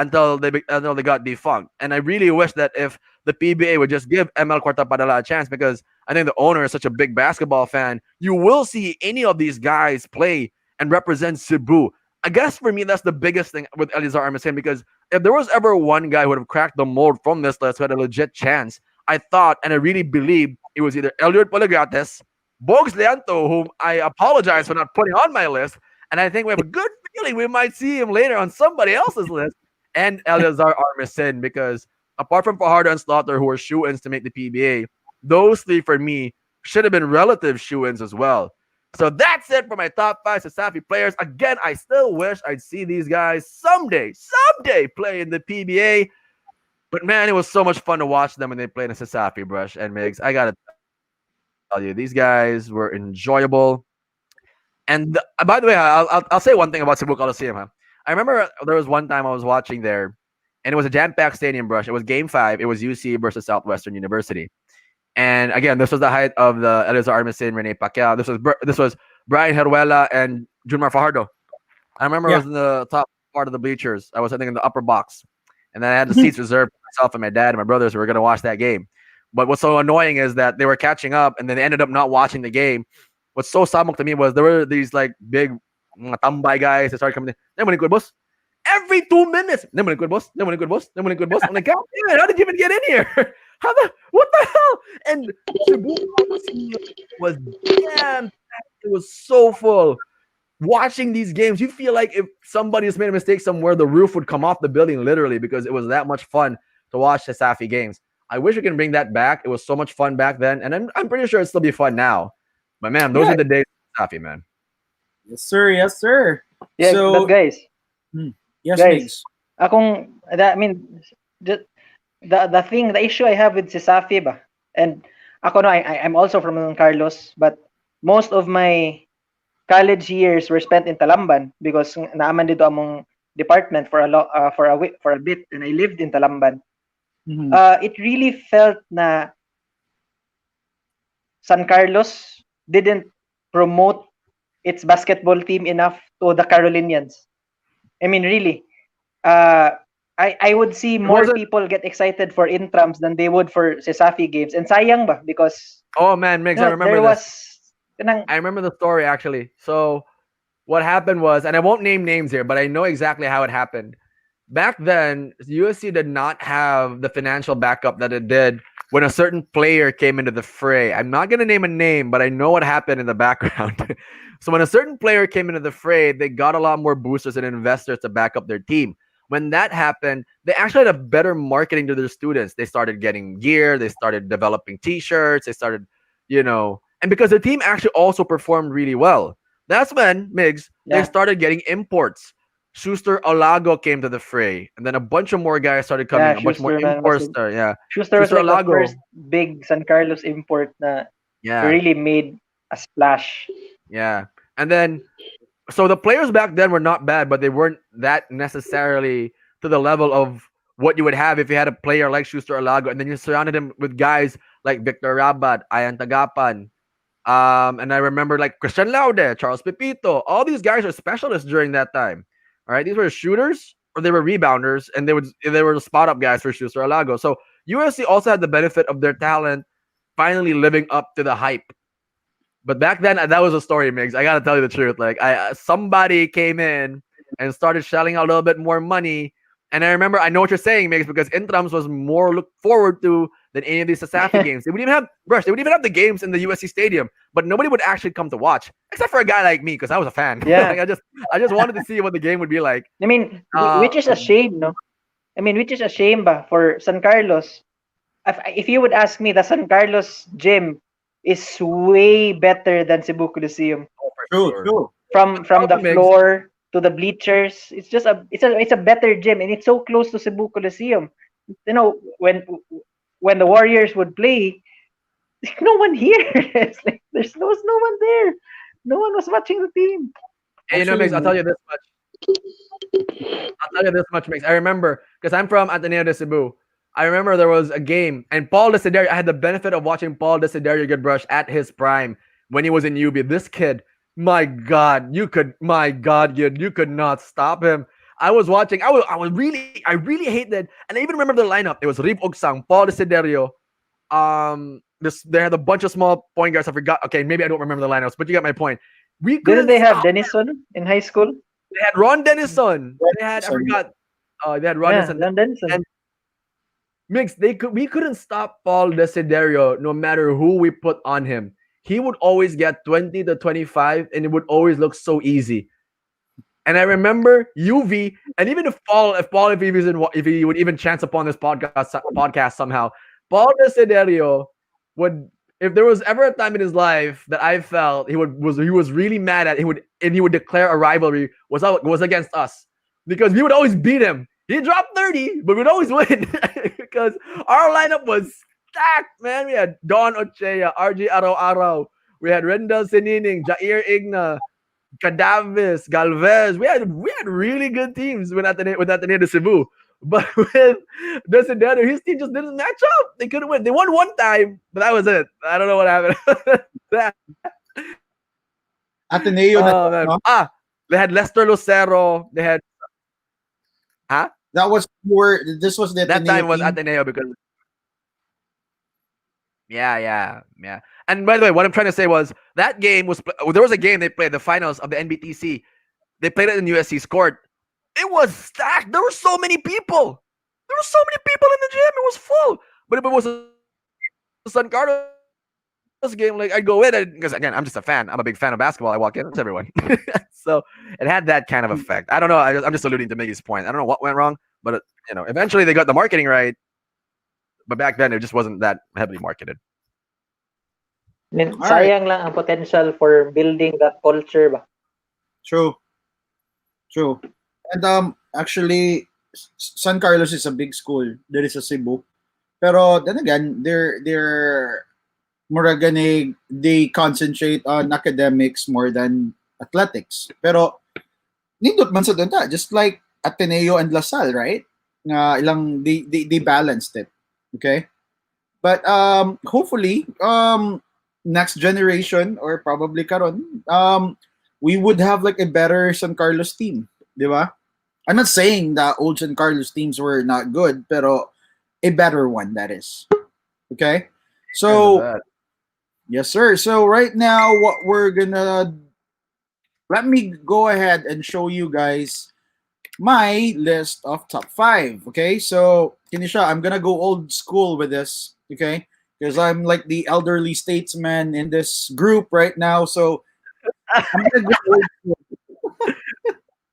until they got defunct. And I really wish that if the PBA would just give ML Cortapadala a chance because I think the owner is such a big basketball fan, you will see any of these guys play and represent Cebu. I guess for me, that's the biggest thing with Eleazar Armisen because if there was ever one guy who would have cracked the mold from this list who had a legit chance, I thought and I really believed it was either Eliud Poligates, Bogs Leanto, whom I apologize for not putting on my list, and I think we have a good feeling we might see him later on somebody else's list, and Eleazar Armisen because apart from Fajardo and Slaughter, who were shoe-ins to make the PBA, those 3 for me should have been relative shoe-ins as well. So that's it for my top 5 Sasafi players. Again, I still wish I'd see these guys someday play in the PBA. But man, it was so much fun to watch them when they played in Sasafi, Brush and Migs. I gotta tell you, these guys were enjoyable. And by the way, I'll say one thing about Cebu Coliseum. Huh? I remember there was one time I was watching there, and it was a jam-packed stadium, Brush. It was Game 5. It was UC versus Southwestern University. And again, this was the height of the Eleazar Armisen, Rene Pacquiao. This was Brian Heruela and Junmar Fajardo. I remember I was in the top part of the bleachers. I was sitting in the upper box, and then I had the seats reserved for myself and my dad and my brothers were gonna watch that game. But what's so annoying is that they were catching up and then they ended up not watching the game. What's so samok to me was there were these like big mga tambay guys that started coming in. Then when it good boss, every 2 minutes. Then when it good boss, then when it good boss, then when it good boss. I'm like, God damn it, how did you even get in here? How the what the hell? And Cebu was damn it was so full. Watching these games, you feel like if somebody has made a mistake somewhere, the roof would come off the building literally because it was that much fun to watch the Safi games. I wish we can bring that back. It was so much fun back then, and I'm pretty sure it'll still be fun now. But man, those Yeah. are the days of Safi, man. Yes, sir. Yes, sir. Yeah, but So, guys, yes, guys, Migs. I mean, just the thing, the issue I have with si Safi ba, and ako no, I'm also from San Carlos, but most of my college years were spent in Talamban because naaman dito among department for for a bit, and I lived in Talamban. Mhm. It really felt na San Carlos didn't promote its basketball team enough to the Carolinians. I mean, really, uh, I would see It more wasn't. people get excited for intrams than they would for Sesafi games. And sayang ba? Because, Oh man, Migs, I remember there this. was, kanang, I remember the story actually. So what happened was, and I won't name names here, but I know exactly how it happened. Back then, USC did not have the financial backup that it did when a certain player came into the fray. I'm not going to name a name, but I know what happened in the background. So when a certain player came into the fray, they got a lot more boosters and investors to back up their team. When that happened, they actually had a better marketing to their students. They started getting gear, they started developing t-shirts, they started, and because the team actually also performed really well. That's when, Migs, they yeah, started getting imports. Schuster Alago came to the fray, and then a bunch of more guys started coming, yeah, a bunch more Schuster, man. imports. Yeah, Schuster was Schuster like the Alago. first big San Carlos import na Yeah, really made a splash. yeah. And then, so the players back then were not bad, but they weren't that necessarily to the level of what you would have if you had a player like Schuster Alago, and then you surrounded him with guys like Victor Rabat, Ayan Tagapan, and I remember like Christian Laude, Charles Pepito. All these guys are specialists during that time. All right, these were shooters or they were rebounders, and they were the spot up guys for Schuster Alago. So USC also had the benefit of their talent finally living up to the hype. But back then, that was a story, Migs. I gotta tell you the truth. Like, somebody came in and started shelling out a little bit more money. And I remember, I know what you're saying, Migs, because Intrams was more looked forward to than any of these Sasafi games. They wouldn't even have They wouldn't even have the games in the USC stadium, but nobody would actually come to watch, except for a guy like me, because I was a fan. Yeah. Like, I just wanted to see what the game would be like. I mean, which is a Um, shame, no? I mean, which is a shame ba for San Carlos. If you would ask me, the San Carlos gym is way better than Cebu Coliseum. oh, for True, sure. true. From the Problem, Migs. floor to the bleachers, it's a better gym, and it's so close to Cebu Coliseum. When the Warriors would play, there's no one here. It's like there's no one there. No one was watching the team. And Actually, Migs, I'll tell you this much. I'll tell you this much, Mix. I remember because I'm from Ateneo de Cebu. I remember there was a game, and Paul Desiderio. I had the benefit of watching Paul Desiderio get brushed at his prime when he was in UB. This kid, my God, you could not stop him. I was watching. I really hated, and I even remember the lineup. It was Rib Ogsang, Paul Desiderio. They had a bunch of small point guards. I forgot. Okay, maybe I don't remember the lineups, but you got my point. We Didn't couldn't they have stop. Denison in high school? They had Ron Dennison. I sorry. forgot. They had Ron Yeah, Dennison. Ron Denison. And Mix, we couldn't stop Paul Desiderio no matter who we put on him. He would always get 20 to 25, and it would always look so easy. And I remember UV, and even if he would even chance upon this podcast somehow, Paul Desiderio would, if there was ever a time in his life that I felt he was really mad at, he would declare a rivalry was against us, because we would always beat him. He dropped 30, but we'd always win because our lineup was stacked, man. We had Don Ochea, RG Araw Araw, we had Rendell Sinining, Jair Igna, Cadavis, Galvez. We had really good teams with Ateneo de Cebu. But with Desiderio, his team just didn't match up. They couldn't win. They won one time, but that was it. I don't know what happened. That- Ateneo na oh to, man. no? They had Lester Lucero. They had huh? That was this was the That Ateneo time was team. Ateneo because yeah. And by the way, what I'm trying to say was that game was there was a game they played the finals of the NBTC. They played it in USC's court. It was stacked. There were so many people. There were so many people in the gym. It was full. But if it was a San Carlos game, like I'd go in because again, I'm just a fan. I'm a big fan of basketball. I walk in, there's everyone. So it had that kind of effect. I don't know. I'm just alluding to Miggy's point. I don't know what went wrong, but eventually they got the marketing right. But back then, it just wasn't that heavily marketed. I mean, All right, sayang lang ang potential for building that culture ba. true, true. And actually, San Carlos is a big school. There is a Cebu. Pero then again, they're Muraganig, they concentrate on academics more than athletics. Pero nindot man sa dunta, just like Ateneo and LaSalle, right? Na ilang they balanced it. Okay? But hopefully next generation or probably karon we would have like a better San Carlos team, di ba? I'm not saying that old San Carlos teams were not good, pero a better one that is. Okay? Amen to So that. yes, sir. So right now, what we're gonna let me go ahead and show you guys my list of top five. Okay, so Kinisha, I'm gonna go old school with this. Okay, because I'm like the elderly statesman in this group right now. So I'm gonna go old school.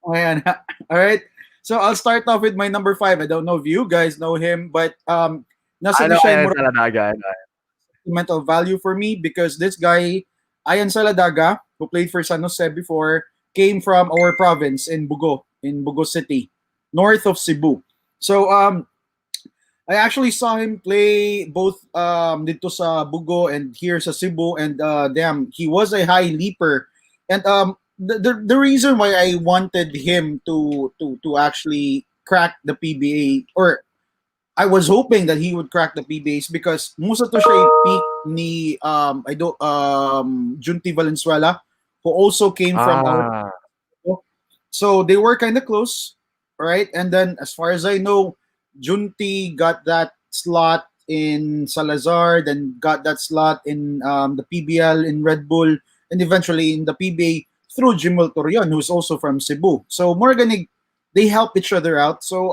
Ayan. All right. So I'll start off with my number five. I don't know if you guys know him, but nasa I di know siya I yung understand that guy. I know. sentimental value for me because this guy, Ayan Saladaga, who played for San Jose before, came from our province in Bugo City, north of Cebu. So I actually saw him play both dito sa Bugo and here sa Cebu, and damn, he was a high leaper. And the reason why I wanted him to actually crack the PBA, or I was hoping that he would crack the PBAs because musa to siya peak ni I don't Junti Valenzuela, who also came from our, Ah, so they were kind of close, right? And then as far as I know, Junti got that slot in Salazar, then got that slot in the PBL in Red Bull, and eventually in the PBA through Jimel Torion, who's also from Cebu. So Morgan, they help each other out. So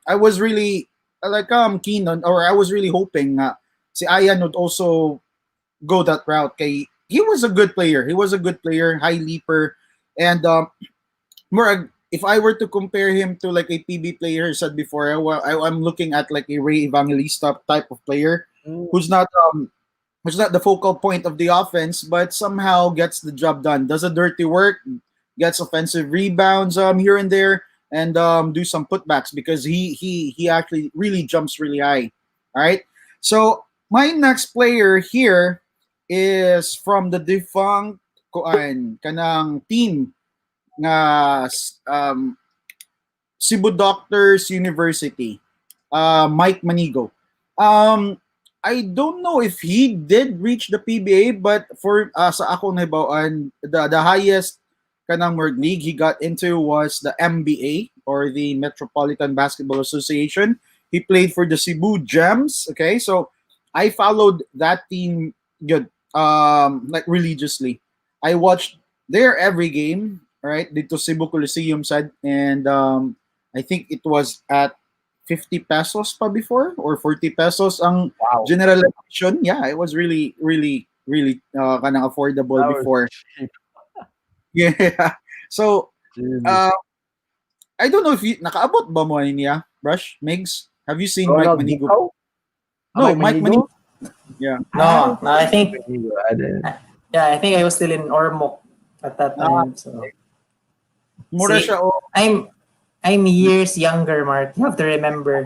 I was really like keen on, or I was really hoping si Ayan would also go that route. Kay he was a good player. He was a good player, high leaper, and more. If I were to compare him to like a PB player, I said before, I'm looking at like a Ray Evangelista type of player mm, who's not the focal point of the offense, but somehow gets the job done. Does a dirty work, gets offensive rebounds here and there, and do some putbacks because he actually really jumps really high. All right. So my next player here is from the defunct kanang team nga Cebu Doctors University, Mike Manigo. Um, I don't know if he did reach the PBA, but for sa ako nahibawaan, the highest kanang Merg League he got into was the MBA, or the Metropolitan Basketball Association. He played for the Cebu Gems. Okay, so I followed that team good, like religiously. I watched their every game, right? Dito Cebu Coliseum side, and I think it was at 50 pesos pa before, or 40 pesos ang wow. general admission. Yeah, it was really kanang affordable That was before. cheap. Yeah. So Jesus. uh, I don't know if you nakaabot ba mo niya, Brush, Migs? Have you seen Mike Ronald Manigo? Bukaw? No, Mike Mike Manigo. Manigo? Yeah. I No, don't no, think I think Manigo. I didn't. yeah, I think I was still in Ormoc at that Ah, time. So mura see, siya oh. I'm years younger, Mark. You have to remember.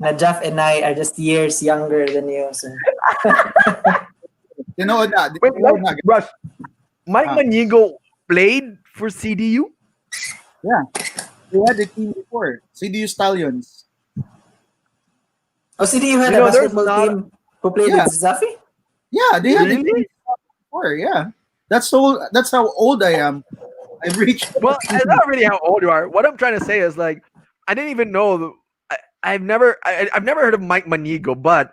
Na Jeff and I are just years younger than you. So Tinood na, Wait, tinood na. Rush. Mike Ah, Manigo played for CDU? yeah. They had a team before. CDU Stallions. oh, see, you had You a know, there's basketball not team who played Yeah. with Zafi? Yeah, they had a team really. before. Yeah. That's how old I am. I've reached Well, it's not really how old you are. What I'm trying to say is like I didn't even know. I've never heard of Mike Manigo, but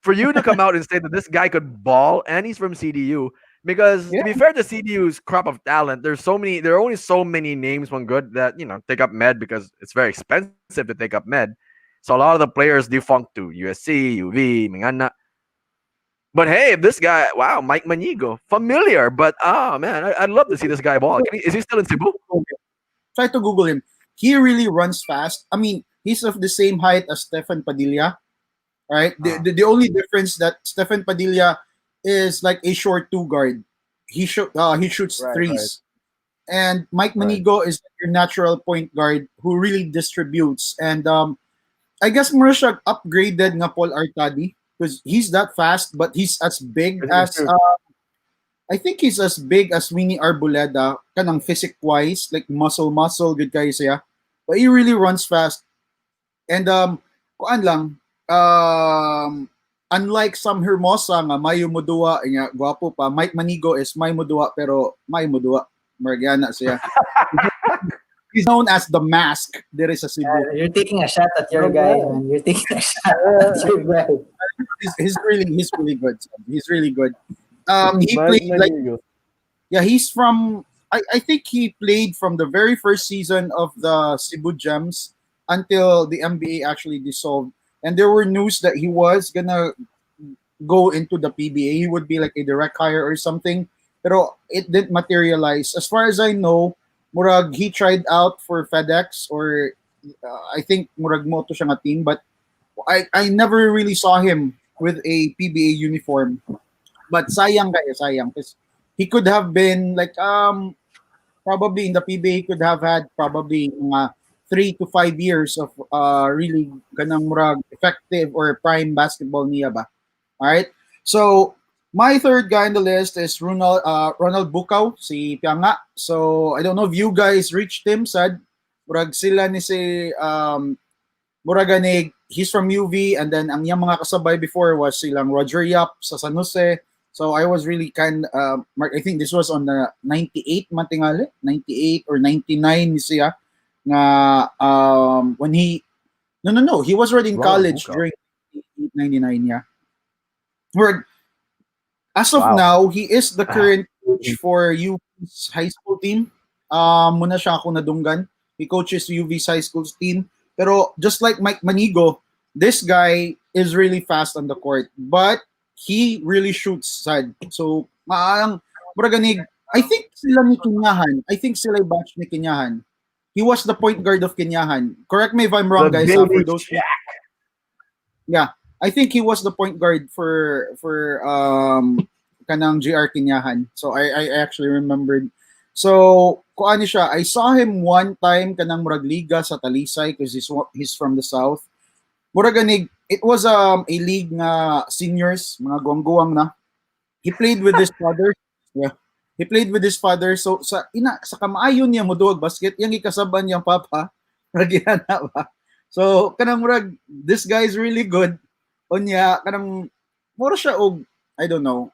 for you to come out and say that this guy could ball and he's from CDU, because Yeah, to be fair to CDU's crop of talent, there are only so many names one good that take up med because it's very expensive to take up med. So a lot of the players defunct to USC, UV, Mingana. But hey, this guy, wow, Mike Manigo, familiar, but man, I'd love to see this guy ball. Is he still in Cebu? try to Google him. He really runs fast. I mean, he's of the same height as Stefan Padilla. Right. The only difference that Stefan Padilla is like a short two guard. He shoots Right, threes, and Mike right. Manigo is your natural point guard who really distributes. And I guess mura siya upgraded nga Paul Artadi because he's that fast, but he's as big It's as true. I think he's as big as Winnie Arboleda, kanang physic wise, like muscle, good guy siya. But he really runs fast. And kuan lang, unlike Sam Hermosa nga mayo mudua nga gwapo pa, Mike Manigo is may mudua pero may mudua. Margiana siya. He's known as the mask there is a Cebu. You're taking a shot at your guy, man. You're taking a shot at your guy. He's really good. He's really good. He Mike played like Manigo. yeah, he's from I think he played from the very first season of the Cebu Gems until the NBA actually dissolved. And there were news that he was gonna go into the PBA. He would be like a direct hire or something. Pero it didn't materialize. As far as I know, murag he tried out for FedEx or I think murag mo to siya nga team, but I never really saw him with a PBA uniform. But sayang guys, sayang because he could have been like probably in the PBA he could have had probably 3 to 5 years of really ganang murag effective or prime basketball niya ba. All right. So my third guy on the list is Ronald Bukaw, si Pianga. So I don't know if you guys reached him, sad. Murag sila ni si Muraganig, he's from UV, and then ang yung mga kasabay before was silang Roger Yap sa San Jose. So I was really Mark, I think this was on the 98 matingali, 98 or 99 siya na when he no, he was already in Ronald college Bukaw. during 99, yeah. Where as of Wow. now, he is the current coach for UV's high school team. Muna siya ako nadunggan. He coaches UV's high school team. Pero just like Mike Manigo, this guy is really fast on the court, but he really shoots sad. So, maayang muraganig, I think sila ni Kinyahan. I think sila yung batch ni Kinyahan. He was the point guard of Kinyahan. Correct me if I'm wrong, The guys. baby For those yeah, I think he was the point guard for kanang GR Kinyahan. So I actually remembered. So kung ano siya, I saw him one time kanang murag liga sa Talisay because he's from the south. Murag ganig, it was a league nga seniors, mga guwang-guwang na. He played with his father. Yeah. He played with his father. So sa kamaayon niya mo duwag basket, yang ikasaban niyang papa, murag na ba? So kanang murag this guy is really good. Onya kanang mura siya og I don't know.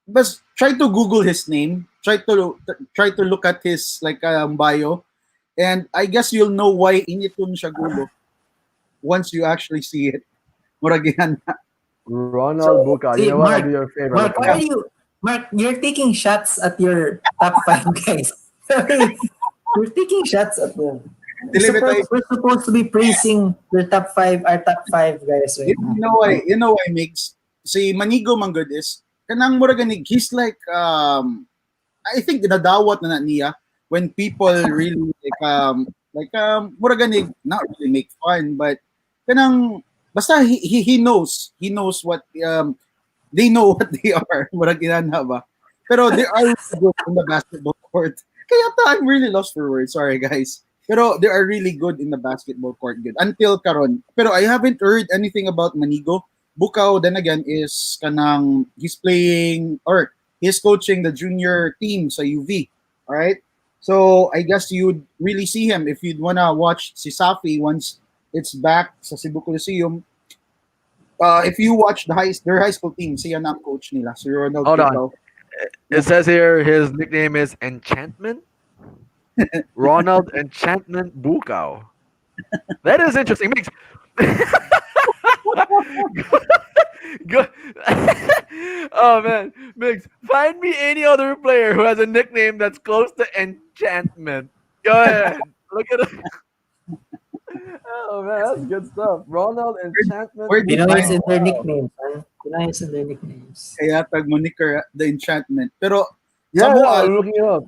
But try to Google his name. Try to look at his like bio, and I guess you'll know why initun siya gulo once you actually see it. Murag yan. Ronald Bukaw. See, You know what? I'll Mark, do your favor. Mark, why are you, Mark, you're taking shots at your top five guys. You're taking shots at them. We're supposed to be praising our top five guys right now. You know why makes si Manigo Manggod is kanang murag ganig he's like I think ginadawat na niya when people really like murag ganig not really make fun but kanang basta he knows what they know what they are murag ginana ba pero they are really good in the basketball court kaya I'm really lost for words, sorry guys, pero they are really good in the basketball court good until karon. Pero I haven't heard anything about Manigo. Bukaw then again is kanang he's playing or he's coaching the junior team sa UV. All right? So I guess you'd really see him if you'd wanna watch si Safi once it's back sa Cebu Coliseum. If you watch their high school team, siya na ang coach nila, si Ronald Hold on. Bukaw. It says here his nickname is Enchantment. Ronald Enchantment Bukaw. That is interesting. Mix. Go. Oh man, Mix. Find me any other player who has a nickname that's close to enchantment. Go ahead. Look at it. Oh man, that's good stuff. Ronald Enchantment. Where did you Pinoy is find in their Wow. nicknames. Huh? Pinoy is in their nicknames. kaya tag moniker the enchantment? Pero sa Yeah, no, Mual, I'm looking it up.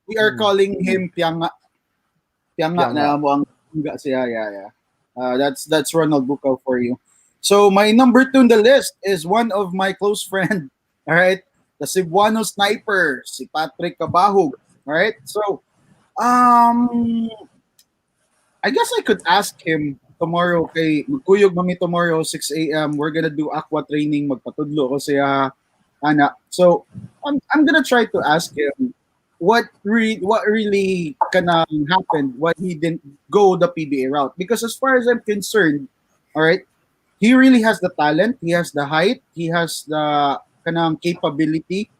we are calling him Pianga. Pianga Pianga. na mo ang siya. Yeah, yeah. That's Ronald Bukaw for you. So my number two in the list is one of my close friend. All right, the Cebuano sniper, si Patrick Cabahug. All right, so um, I guess I could ask him tomorrow. Kay magkuyog mami tomorrow 6 a.m. We're gonna do aqua training. Magpatudlo ko siya ana. So I'm gonna try to ask him what really kind happened why he didn't go the PBA route, because as far as I'm concerned, all right, he really has the talent, he has the height, he has the kanang capability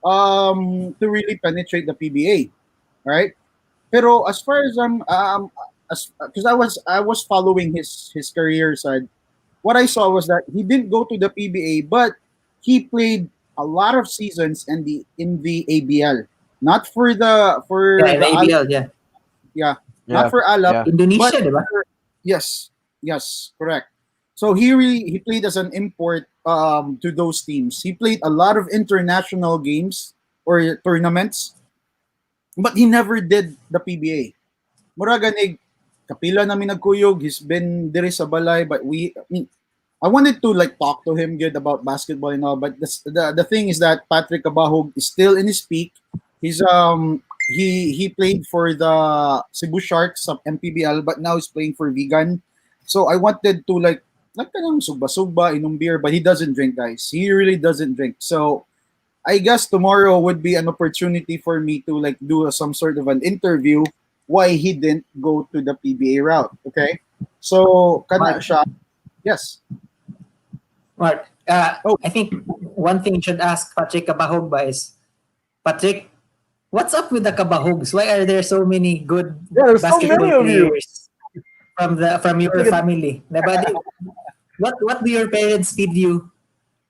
to really penetrate the PBA, right? Pero as far as as because I was following his career side, what I saw was that he didn't go to the PBA, but he played a lot of seasons in the ABL, not for the Yeah, for in the ABL, yeah. yeah, not Yeah, for Alap, yeah. but Indonesia, di ba? for, yes, yes, correct. So he played as an import to those teams. He played a lot of international games or tournaments, but he never did the PBA. Mura ganig kapila namin nagkuyog. He's been diri sa balay, but I wanted to like talk to him good about basketball and all, but the thing is that Patrick Abahog is still in his peak. He's he played for the Cebu Sharks of MPBL, but now he's playing for Vegan. So I wanted to like kanang sugba-sugba, inom beer, but he doesn't drink, guys. He really doesn't drink. So I guess tomorrow would be an opportunity for me to like do some sort of an interview why he didn't go to the PBA route. Okay, so kana Mark, siya. Yes. Mark, Oh, I think one thing you should ask Patrick Kabahog ba is, Patrick, what's up with the Kabahogs? Why are there so many good Yeah, there's so many basketball of you. players from your Look at family? Diba? What do your parents feed you?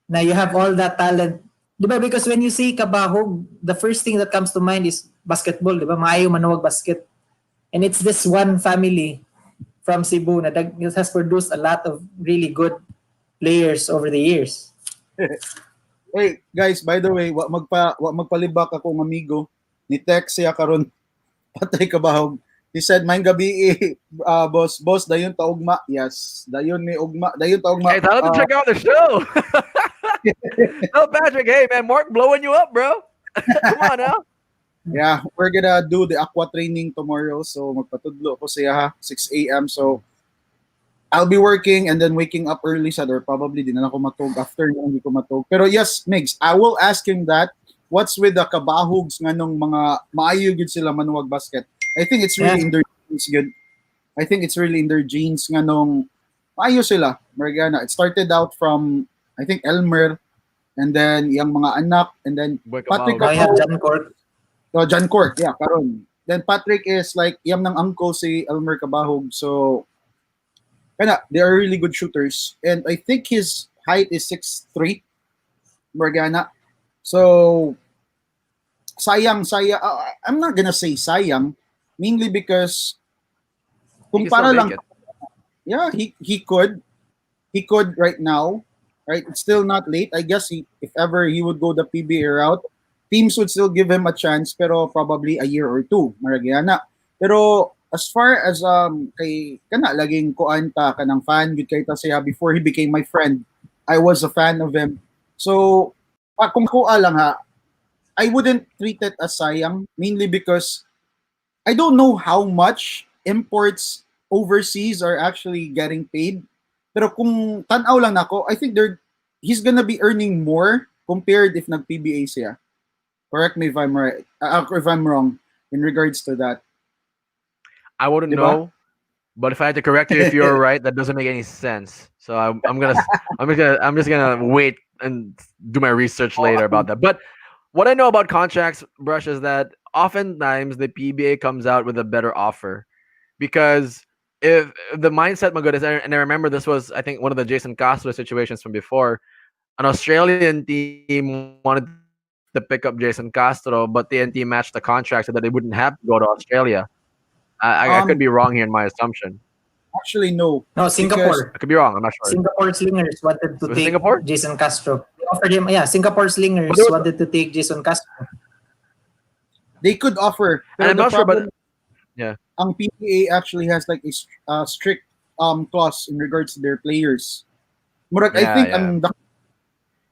Now you have all that talent. Diba? Because when you see Kabahog, the first thing that comes to mind is basketball. Diba? Maayo manuwag basket. And it's this one family from Cebu na it has produced a lot of really good players over the years. hey guys, by the way, wa magpalibak akong amigo ni text siya karon patay kabahog. He said, "Maing gabi boss, dayon ta ugma." Yes, dayon ni ugma, dayon ta ugma. Hey, tell them to check out the show. Tell Patrick, hey man, Mark blowing you up, bro. Come on now. Yeah, we're gonna do the aqua training tomorrow. So magpatudlo ko siya 6 a.m. So I'll be working and then waking up early sa or probably din na ako matog after na hindi ko matog. Pero yes, Migs, I will ask him that. What's with the kabahugs nga nung mga maayo gud sila manuwag basket? I think it's Yeah. really in their genes good. I think it's really in their genes nga nung maayo sila. Maragana. It started out from I think Elmer and then yung mga anak and then Wake up, Patrick Now you have Cabahug, John Cork. John Court, yeah, karon. Then Patrick is like yam ng uncle si Elmer Cabahug. So kana, they are really good shooters. And I think his height is 6'3", Morgana. So, I'm not gonna say sayang, mainly because You kung can still para make lang, it. yeah, he could right now, right? It's still not late. I guess if ever he would go the PBA route, teams would still give him a chance, pero probably a year or two, Maragana. Pero as far as kay kana laging kuan ta kanang fan gid kay ta siya before he became my friend. I was a fan of him. So kung kuha lang ha, I wouldn't treat it as sayang, mainly because I don't know how much imports overseas are actually getting paid. Pero kung tanaw lang nako, I think he's gonna be earning more compared if nag-PBA siya. Correct me if I'm right, if I'm wrong in regards to that. I wouldn't Diba? know, but if I had to correct you if you're right, that doesn't make any sense. So I'm just gonna wait and do my research later about that. But what I know about contracts, Brush, is that oftentimes the PBA comes out with a better offer because if the mindset magod is, and I remember this was, I think, one of the Jason Castro situations from before. An Australian team wanted to pick up Jason Castro, but the NT matched the contract so that they wouldn't have to go to Australia. I could be wrong here in my assumption. Actually, no, No, because I could be wrong. I'm not sure. Singapore Slingers wanted to Was it take Singapore? Jason Castro. They offered him, yeah, Singapore But Slingers there was, wanted to take Jason Castro. they could offer. and Pero I'm the not sure, but problem, yeah, ang PBA actually has like a strict clause in regards to their players. Murag, I yeah, think yeah.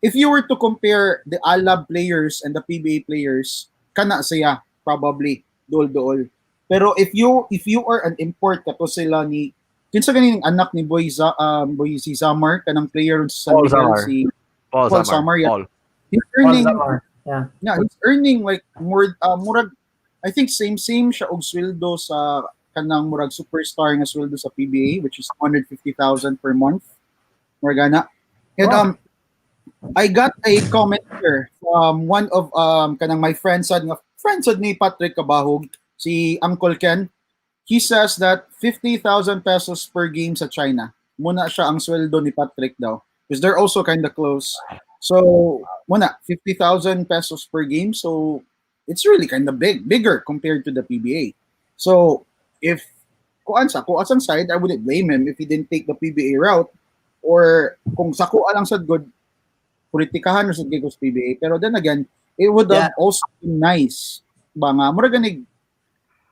if you were to compare the ALAB players and the PBA players, kana saya probably dool. Pero if you are an import kato sila ni kinsa ganing anak ni Boy si Zamar kanang player sa San Paul Miguel Zamar. si Paul Paul Zamar. Samar, yeah. Paul. He's Paul earning Zamar. Yeah. he's earning like more murag I think same siya og sweldo sa kanang murag superstar nga sweldo sa PBA, which is 150,000 per month. Morgana. And Oh. I got a comment here from one of kanang my friends ni Patrick Kabahog, si Uncle Ken. He says that 50,000 pesos per game sa China. Muna siya ang sweldo ni Patrick daw. Because they're also kind of close. So, muna, 50,000 pesos per game. So, it's really kind of bigger compared to the PBA. So, if kung asang side, I wouldn't blame him if he didn't take the PBA route. Or kung sa kuha lang sa good, politikahan sa Gigos PBA. Pero then again, it would have also been nice. Ba nga, mura ganig,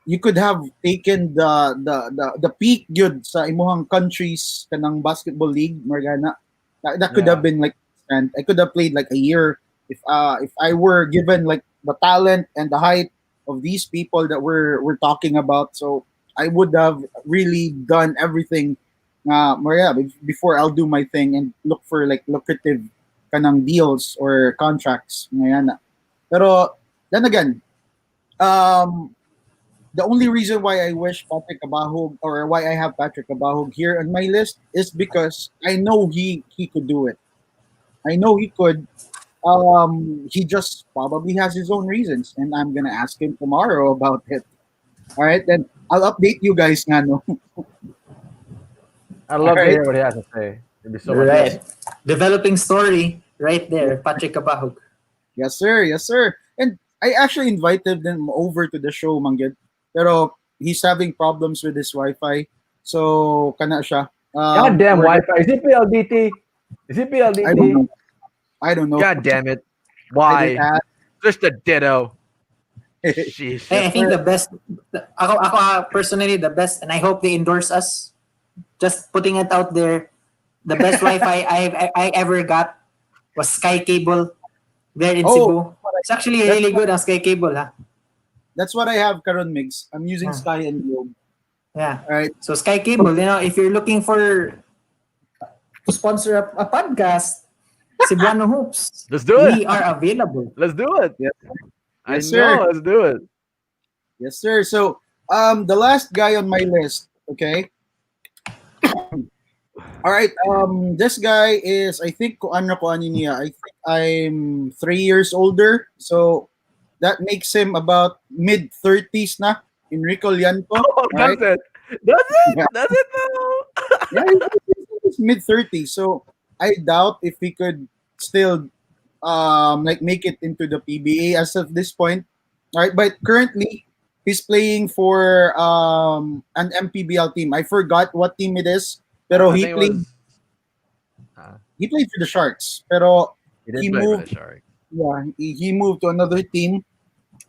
you could have taken the peak good sa imuhang countries kanang basketball league, Morgana. That could have been like, and I could have played like a year if I were given like the talent and the height of these people that we're talking about. So I would have really done everything before I'll do my thing and look for like lucrative kanang deals or contracts. Ngayon na. Pero then again, the only reason why I wish Patrick Abahog or why I have Patrick Abahog here on my list is because I know he could do it. I know he could. He just probably has his own reasons, and I'm gonna ask him tomorrow about it. All right, then I'll update you guys. Nga, no? I'd love to Alright. hear what he has to say. It'd be so much Right. fun. Developing story right there, Patrick Kabahog. Yes, sir. Yes, sir. And I actually invited them over to the show, Manggid. Pero he's having problems with his Wi-Fi. So, kana siya. Goddamn we're- Wi-Fi. Is it PLDT? Is it PLDT? I don't know. God damn it! I Why? didn't ask. Just a ditto. Sheesh. Hey, I think the best, ako personally, the best, and I hope they endorse us. Just putting it out there, the best Wi-Fi I ever got was Sky Cable there in Oh, Cebu. It's actually really good on Sky Cable, huh? That's what I have, Karon Mix. I'm using Yeah. Sky and Globe. Yeah. All right. So Sky Cable, if you're looking for to sponsor a podcast, Cebuano Hoops, Let's do it. we are available. Let's do it. Yes. I Yes, sir. know. Let's do it. Yes, sir. So, the last guy on my list, okay? All right. This guy is, I think, ko ano niya. I think I'm 3 years older. So, that makes him about mid-30s na. Enrico Lianto. Oh, right? that's it. That's it. Yeah. That's it. Though. Yeah, he's mid-30s. So, I doubt if he could still like make it into the PBA as of this point. All right, but currently he's playing for an MPBL team. I forgot what team it is, pero I he think it played was- he played for the Sharks. Pero He did He play for moved- the Shark. yeah, he moved to another team.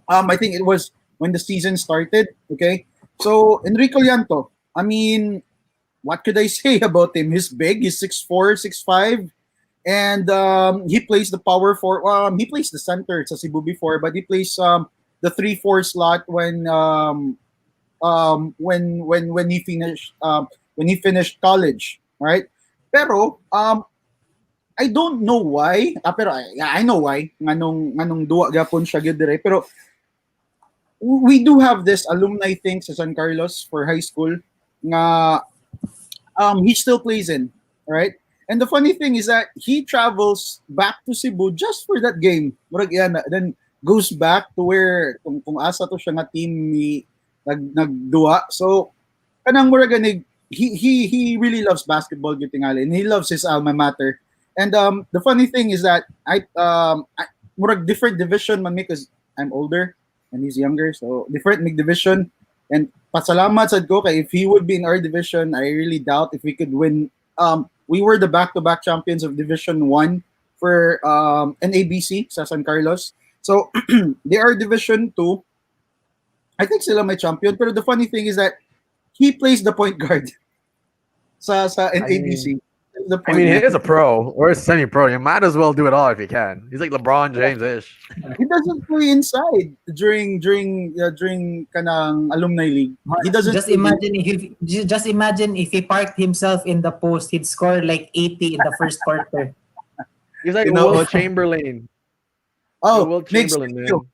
I think it was when the season started. Okay, so Enrico Lianto. I mean, what could I say about him? He's big. He's 6'4", 6'5", and he plays the power forward. He plays the center sa Cebu before, but he plays the 3-4 slot when he finished college, right? Pero I don't know why. Pero I know why. Nganong duwa gapon siya gyud dire. Pero we do have this alumni thing sa San Carlos for high school nga he still plays in, right? And the funny thing is that he travels back to Cebu just for that game. Murag yan, then goes back to where kung asa to siya nga team ni nagduwa. So kanang murag ganig he really loves basketball, Gitingali, and he loves his alma mater. And the funny thing is that murag different division man because I'm older and he's younger, so different mig division. And pasalamat sad ko kay if he would be in our division, I really doubt if we could win. We were the back-to-back champions of Division One for NABC sa San Carlos. So they are Division Two. I think sila may champion. Pero the funny thing is that he plays the point guard sa NABC. The I point mean, he guard. is a pro or a semi-pro. You might as well do it all if you can. He's like LeBron James-ish. He doesn't play inside during kanang alumni league. He doesn't Just imagine if he parked himself in the post, he'd score like 80 in the first quarter. He's like You know- Will Chamberlain. Oh, Will next Chamberlain, man. video.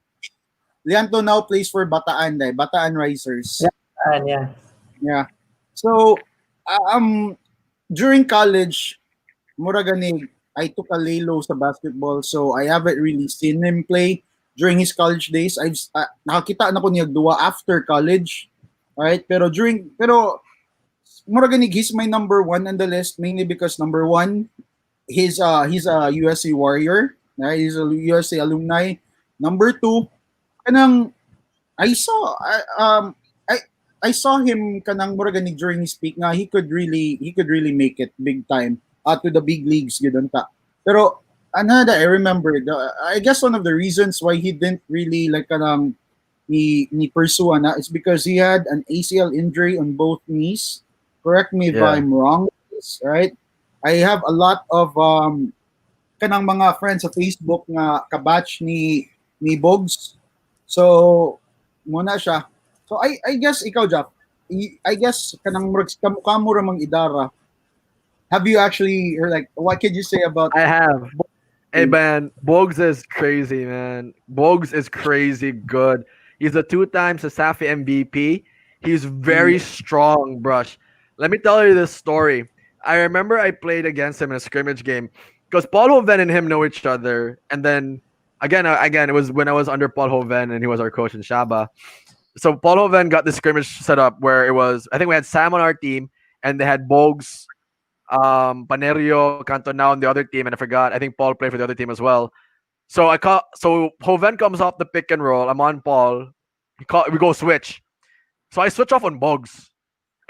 Lianto now plays for Bataan, Bataan Risers. And yeah. Yeah. So, during college, mura gani, I took a laylo sa basketball, so I haven't really seen him play during his college days. Nakakita na ko niya duwa after college. Alright? Pero mura gani, he's my number one on the list, mainly because number one, he's a USC Warrior. Right? He's a USC alumni. Number two, kanang I saw I saw him kanang mura gani during his peak nga he could really make it big time to the big leagues gidon ta. Pero another I remember I guess one of the reasons why he didn't really like kanang ni pursue na is because he had an ACL injury on both knees. Correct me if Yeah. I'm wrong, right? I have a lot of kanang mga friends sa Facebook nga kabatch ni Bogs. So muna siya. So I guess ikaw Jack, I guess kanang murag kamukha mo ramang idara. Have you actually or like what could you say about I have. Hey man, Bogues is crazy, man. Bogues is crazy good. He's a two-time Sasafi MVP. He's very strong, brush. Let me tell you this story. I remember I played against him in a scrimmage game because Paul Hoven and him know each other. And then again, it was when I was under Paul Hoven and he was our coach in Shaba. So Paul Hoven got the scrimmage set up where it was. I think we had Sam on our team, and they had Bogues, Panerio, Cantona on the other team, and I forgot. I think Paul played for the other team as well. So so Hoven comes off the pick and roll. I'm on Paul. We go switch. So I switch off on Bogues.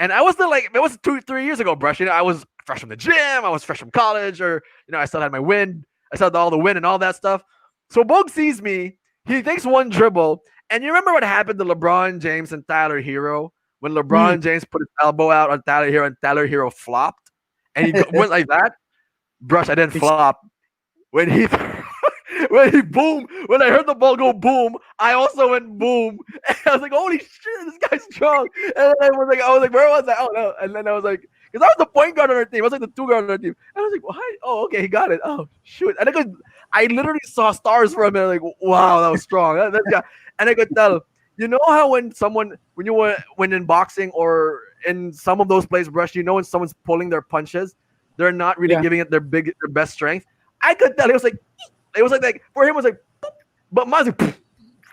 And I was still like, it was 2-3 years ago, brush. You know, I was fresh from the gym, I was fresh from college, or I still had my wind. I still had all the wind and all that stuff. So Bogues sees me, he takes one dribble, and you remember what happened to LeBron James and Tyler Hero? When LeBron James put his elbow out on Tyler Hero and Tyler Hero flopped? And he went like that? Brush, I didn't flop. When he boom, when I heard the ball go boom, I also went boom. And I was like, holy shit, this guy's strong. And then I was like, where was I? Oh no. And then I was like, because I was the point guard on our team. I was like the two guard on our team. And I was like, what? Oh, okay, he got it. Oh shoot. And I literally saw stars for a minute, like, wow, that was strong. And I could tell, you know how when in boxing or in some of those plays, brush, when someone's pulling their punches, they're not really giving it their best strength. I could tell it was like for him it was like, but mine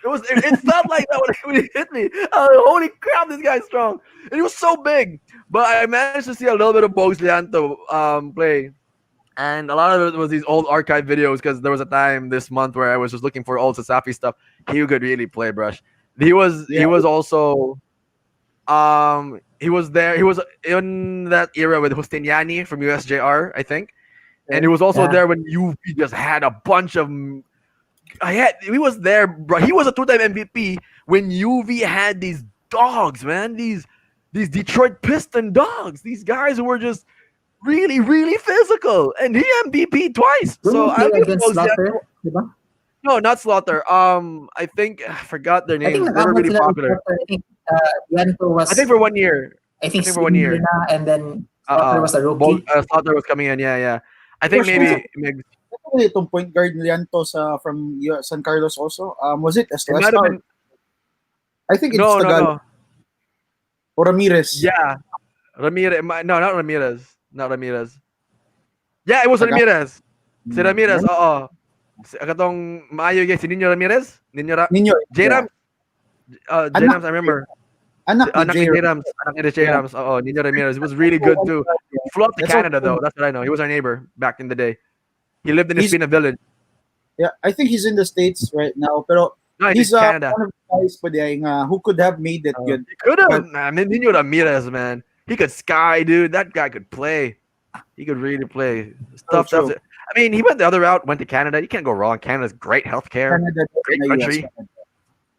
was like, it felt like that when he hit me. I was like, holy crap, this guy's strong, and he was so big. But I managed to see a little bit of Bogues Lianto play, and a lot of it was these old archive videos because there was a time this month where I was just looking for old Sasafi stuff. He could really play, brush. He was also he was there. He was in that era with Hustiniani from USJR, I think. And he was also there when UV just had a bunch of. He was there, bro. He was a two-time MVP when UV had these dogs, man. These Detroit Piston dogs. These guys who were just really, really physical, and he MVP twice. So I against Slaughter, diba? No, not Slaughter. I think I forgot their I names. think They were really sila popular. I think Yanto was. I think for 1 year. I think for 1 year. na, and then Slaughter was a rookie. Slaughter was coming in. Yeah. I think maybe itong point guard Lianto from San Carlos also. Was it it might have been. I think it's No. Tagalog. Or Ramirez. Yeah, Ramirez. No, not Ramirez. Not Ramirez. Yeah, it was Ramirez. Si Ramirez. Oo. Katong maayo si Nino Ramirez. Nino. J-Rams. J-Rams, I remember. Anak ni Anak J. ni J. Rams. Anak ni J. Yeah. Rams. Oh, Nino Ramirez. He was really good too. Flew up to That's Canada also though. That's what I know. He was our neighbor back in the day. He lived in he's Espina Village. yeah. I think he's in the States right now, pero No, he's he's Canada. one of the guys pa who could have made it good. He could have. But I mean, Nino Ramirez, man. He could sky, dude. That guy could play. He could really play. true, Stuff. true. I mean, he went the other route. Went to Canada. You can't go wrong. Canada's great healthcare. Canada Great and the US. country.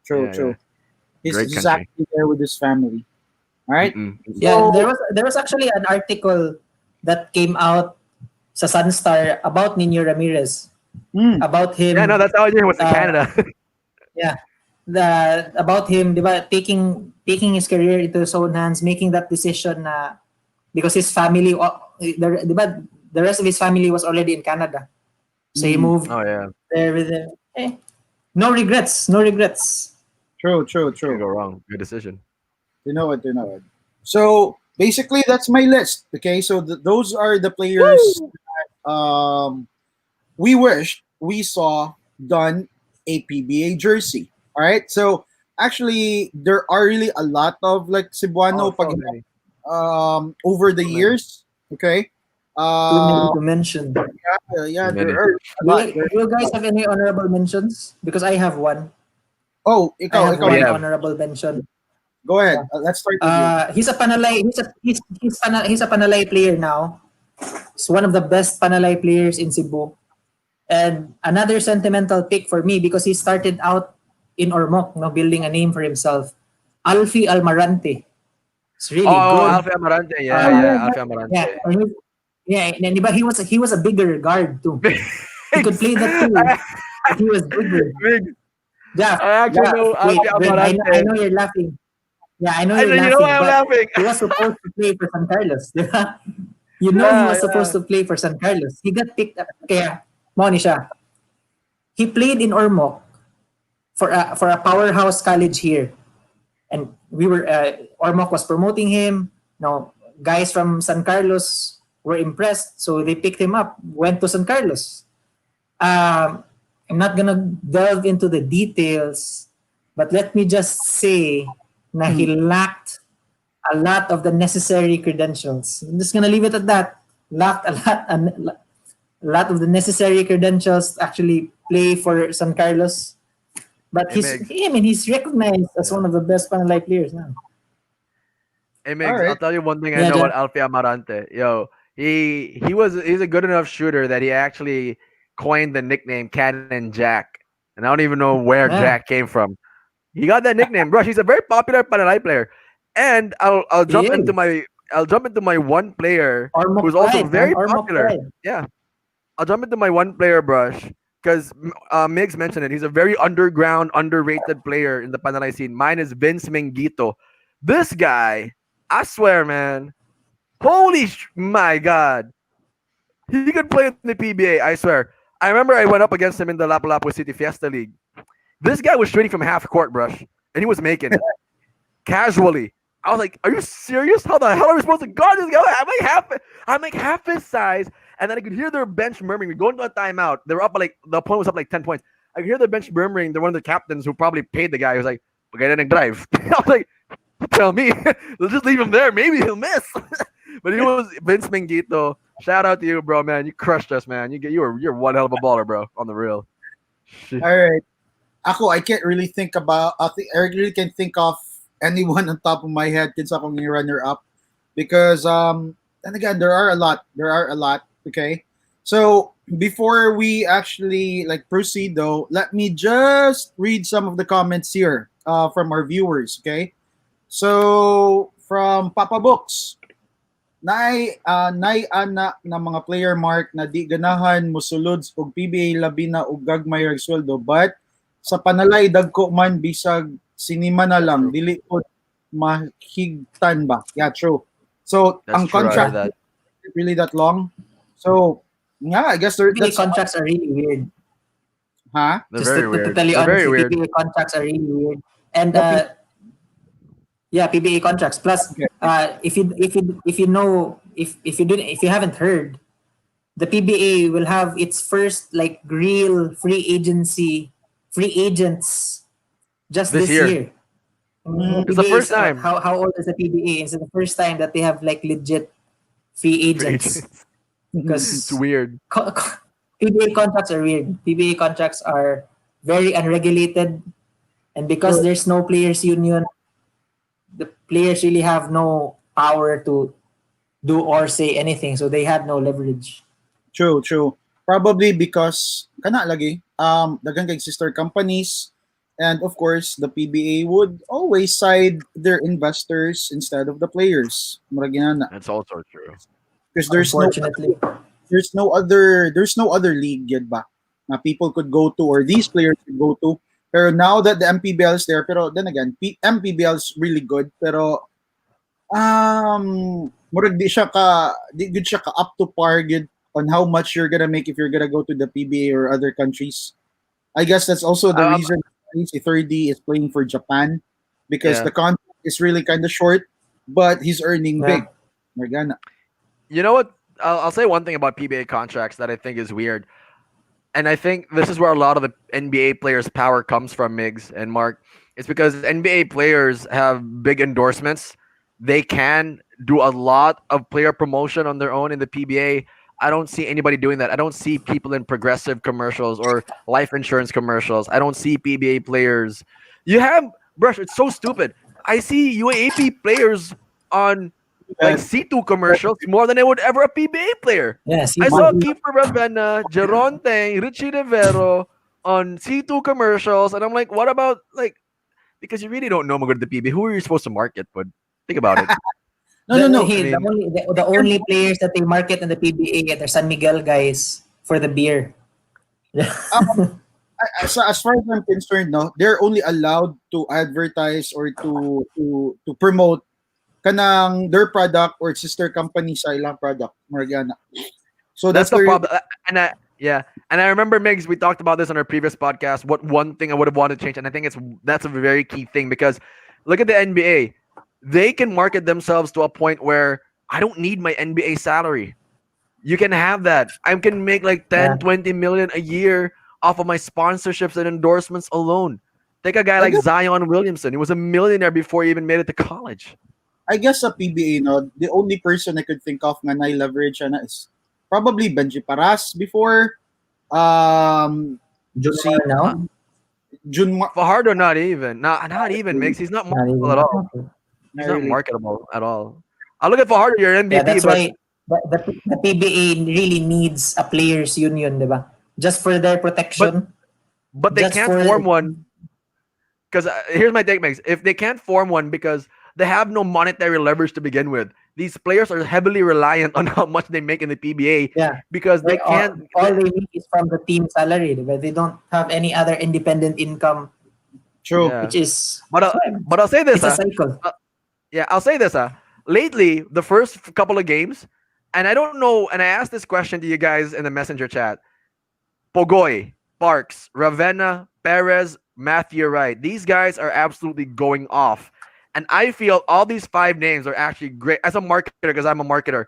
True, Yeah, true. yeah. He's Great country. exactly there with his family. All right. Mm-mm. Yeah, So, there was actually an article that came out sa Sunstar about Nino Ramirez, about him. Yeah, no, that's how I knew he was in uh, Canada. yeah, about him, diba, taking his career into his own hands, making that decision na because his family, diba, the rest of his family was already in Canada, so he moved Oh yeah, there with them. No regrets, no regrets. true, can't go true. wrong. Good decision. You know it, you know it. So basically, that's my list. Okay, so those are the players we wished we saw done a PBA jersey. All right, so actually, there are really a lot of like Cebuano Oh, so many. over the So many. years. Okay. Too many to mention. Yeah, Too many. there are a Do lot. you guys have any honorable mentions? Because I have one. Oh, I have ikaw, one Yeah. honorable mention. go ahead. Let's start with you. He's a Panalay. He's a Panalay player now. He's one of the best Panalay players in Cebu. And another sentimental pick for me because he started out in Ormoc, no, building a name for himself. Alfie Almarante. It's really Oh, good. Alfie Amarante. Yeah, Uh, yeah, Alfie Amarante. Yeah, but he was a bigger guard too. He could play that too. But he was bigger. Big. Yeah, I actually know wait, Alfie Brent, Amarante. I know you're laughing. Yeah, I know I you're know, you know laughing, why I'm but laughing. he was supposed to play for San Carlos. Diba? You know he Yeah, was supposed to play for San Carlos. He got picked up. Kaya, mo ni siya. He played in Ormoc for a powerhouse college here. And we were, Ormoc was promoting him. Now, guys from San Carlos were impressed. So they picked him up, went to San Carlos. I'm not gonna delve into the details, but let me just say na he lacked a lot of the necessary credentials. I'm just gonna leave it at that. Lacked a lot of the necessary credentials to actually play for San Carlos. But Hey, Migs. he's recognized as one of the best Panalay players now. Hey, All Migs, right. I'll tell you one thing I Yeah, know Jan. about Alfie Amarante. Yo, he's a good enough shooter that he actually coined the nickname Cannon Jack. And I don't even know where Yeah. Jack came from. He got that nickname, bro. He's a very popular Panalay player. And I'll jump He into is. my one player Ormoc who's also pride, very man. Ormoc popular. pride. Yeah. I'll jump into my one player brush because Migs mentioned it. He's a very underground, underrated player in the Panalay scene. Mine is Vince Mengito. This guy, I swear, man, my God, he could play in the PBA. I swear. I remember I went up against him in the Lapu-Lapu City Fiesta League. This guy was shooting from half court, brush, and he was making it casually. I was like, "Are you serious? How the hell are we supposed to guard this guy? I'm like half his size." And then I could hear their bench murmuring. We're going to a timeout. They were up like the opponent was up like 10 points. I could hear the bench murmuring. They're one of the captains who probably paid the guy. He was like, "Okay, then drive." I was like, "You tell me. Let's just leave him there. Maybe he'll miss." But he was Vince Mengito. Shout out to you, bro, man. You crushed us, man. You're one hell of a baller, bro. On the real. Shit. All right. Ako, I can't really think about. I really can't think of anyone on top of my head. Kinsa akong runner up because and again there are a lot. There are a lot. Okay. So before we actually like proceed though, let me just read some of the comments here from our viewers. Okay. So from Papa Books. Nay anak na mga player mark na di ganahan mosulod og PBA labi na og gagmay ra sweldo but sa panalay dagko man bisag sinima na lang dili pod mahigtan ba. Yeah, true. So That's ang true. I heard contract that. isn't really that long. So yeah, I guess PBA that's contracts are really weird. huh? They're Just very to weird. tell you They're very honestly, weird. PBA contracts are really weird. And What yeah, PBA contracts. Plus, Okay. if you know if you haven't heard, the PBA will have its first like real free agents just This this year. year. It's the PBA first is time. how old is the PBA? It's the first time that they have like legit free Free agents agents. It's because weird. PBA contracts are weird. PBA contracts are very unregulated, and because True, there's no players union, the players really have no power to do or say anything, so they have no leverage. true. Probably because kana lagi daghang kay sister companies, and of course the PBA would always side their investors instead of the players. Murag ginana. That's also true. Because Unfortunately, there's no other league yet ba na people could go to or these players could go to. Pero now that the MPBL is there, pero then again, MPBL is really good, pero murag di good siya ka up to par good on how much you're gonna make if you're gonna go to the PBA or other countries. I guess that's also the Um, reason si 30 is playing for Japan because yeah. the contract is really kind of short, but he's earning yeah. big. Morgana. You know what? I'll say one thing about PBA contracts that I think is weird. And I think this is where a lot of the NBA players' power comes from, Migs and Mark. It's because NBA players have big endorsements. They can do a lot of player promotion on their own in the PBA. I don't see anybody doing that. I don't see people in progressive commercials or life insurance commercials. I don't see PBA players. You have, brush, it's so stupid. I see UAAP players on like C2 commercials more than I would ever a PBA player. Yeah, see, I saw Kiefer Ravenna, Geronte, Richie Rivero on C2 commercials, and I'm like, what about like because you really don't know Magod the PB. Who are you supposed to market? But think about it. No. I hey, mean, the only players that they market in the PBA are the San Miguel guys for the beer. As far as I'm concerned, no, they're only allowed to advertise or to promote kanang their product or sister company sa ilang product, Morgana. So that's that's the the problem. And I yeah, and I remember Migs. We talked about this on our previous podcast. What one thing I would have wanted to change, and I think that's a very key thing because look at the NBA. They can market themselves to a point where I don't need my NBA salary. You can have that. I can make like Yeah. 10, 20 million a year off of my sponsorships and endorsements alone. Take a guy I like guess Zion Williamson. He was a millionaire before he even made it to college. I guess sa PBA, no, the only person I could think of nga na leverage na is probably Benji Paras before si Junior now? Jun Fajardo, not even. Not even mix. He's not Not marketable even. at all. He's not not really. marketable at all. I look at Fajardo, you're Yeah, MVP, that's but why the PBA really needs a players union, di ba? Just for their but protection. but they Just can't for form one because here's my take, Mix. If they can't form one because they have no monetary leverage to begin with, these players are heavily reliant on how much they make in the PBA yeah. because they Like can't. all they need is from the team salary, di ba? They don't have any other independent income, True. Yeah, which is but I'll say this, it's a cycle. yeah, I'll say this. Lately, the first couple of games, and I don't know, and I asked this question to you guys in the messenger chat. Pogoy, Parks, Ravenna, Perez, Matthew Wright. These guys are absolutely going off. And I feel all these five names are actually great as a marketer because I'm a marketer.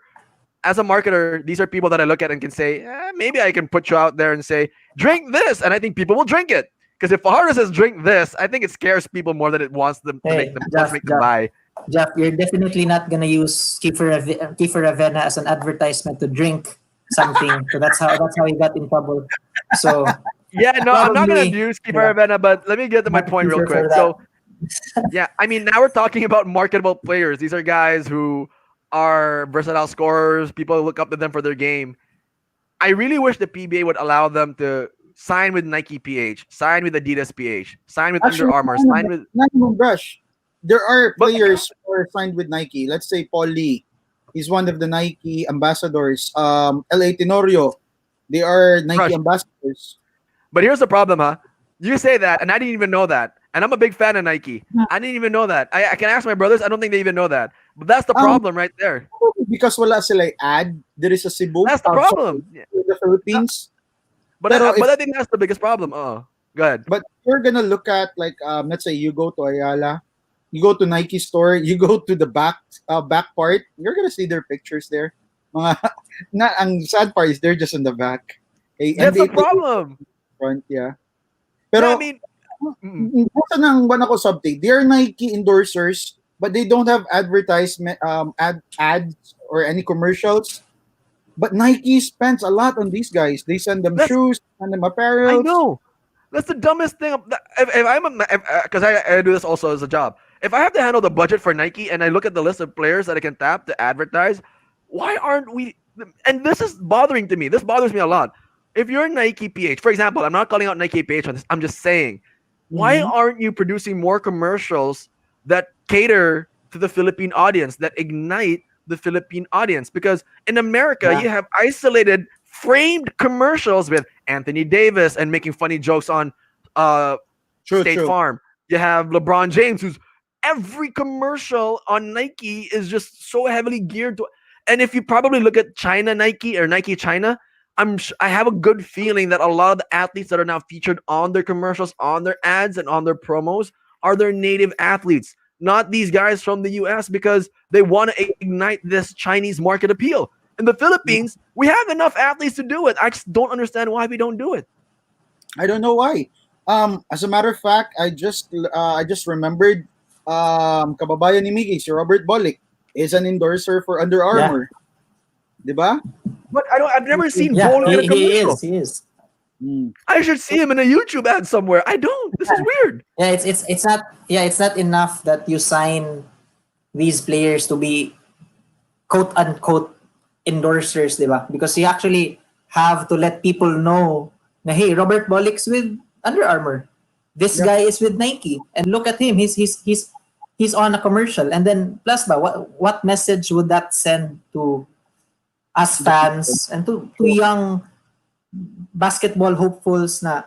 As a marketer, these are people that I look at and can say, maybe I can put you out there and say, drink this. And I think people will drink it. Because if Fajardo says drink this, I think it scares people more than it wants them to Hey, make them buy. Jeff, you're definitely not gonna use Kiefer Ravenna as an advertisement to drink something. So that's how he got in trouble. So Yeah, no, I'm not gonna probably abuse Keeper yeah, Ravenna, but let me get to my not point real Kiefer for quick. that. So yeah, I mean, now we're talking about marketable players. These are guys who are versatile scorers. People look up to them for their game. I really wish the PBA would allow them to sign with Nike PH, sign with Adidas PH, sign with Under Actually, Armour, sign with. not even Brush. There are But players who are signed with Nike. Let's say Paul Lee. He's one of the Nike ambassadors. LA Tenorio. They are Nike Rush. ambassadors. But here's the problem, huh? You say that, and I didn't even know that. And I'm a big fan of Nike. I didn't even know that. I can ask my brothers. I don't think they even know that. But that's the problem right there. Because wala sila ad. There is a Cebu. That's the problem. Yeah. In the Philippines. But Pero I think that's the biggest problem. Oh, go ahead. But you're gonna look at like let's say you go to Ayala, you go to Nike store, you go to the back part, you're gonna see their pictures there. Mga na ang sad part is they're just in the back. Okay? And That's the they problem. front, yeah. Yeah, Pero I mean, Busa ng one ako subtake. They are Nike endorsers, but they don't have advertisement, ads or any commercials. But Nike spends a lot on these guys. They send them That's shoes, send them I apparels. know. That's the dumbest thing. If I'm because I do this also as a job. If I have to handle the budget for Nike and I look at the list of players that I can tap to advertise, why aren't we? And this is bothering to me. This bothers me a lot. If you're Nike PH, for example, I'm not calling out Nike PH on this. I'm just saying, why Mhm. aren't you producing more commercials that cater to the Philippine audience, that ignite the Philippine audience? Because in America, Yeah. you have isolated, framed commercials with Anthony Davis and making funny jokes on uh, True, State true. Farm. You have LeBron James, who's every commercial on Nike is just so heavily geared to. And if you probably look at China Nike or Nike China, I have a good feeling that a lot of the athletes that are now featured on their commercials, on their ads, and on their promos are their native athletes, not these guys from the US because they want to ignite this Chinese market appeal. In the Philippines, we have enough athletes to do it. I just don't understand why we don't do it. I don't know why. As a matter of fact, I just remembered kababayan ni Miggy, si Robert Bolick, is an endorser for Under Yeah. Armour. Diba? But I've never seen Yeah, Bowling in a he commercial. is. He is. Mm. I should see him in a YouTube ad somewhere. I don't. This is weird. Yeah, it's not. Yeah, it's not enough that you sign these players to be quote unquote endorsers, diba? Because you actually have to let people know na hey, Robert Bolick's with Under Armour. This Yeah. guy is with Nike, and look at him. He's on a commercial. And then plus ba, what message would that send to us fans and to young basketball hopefuls na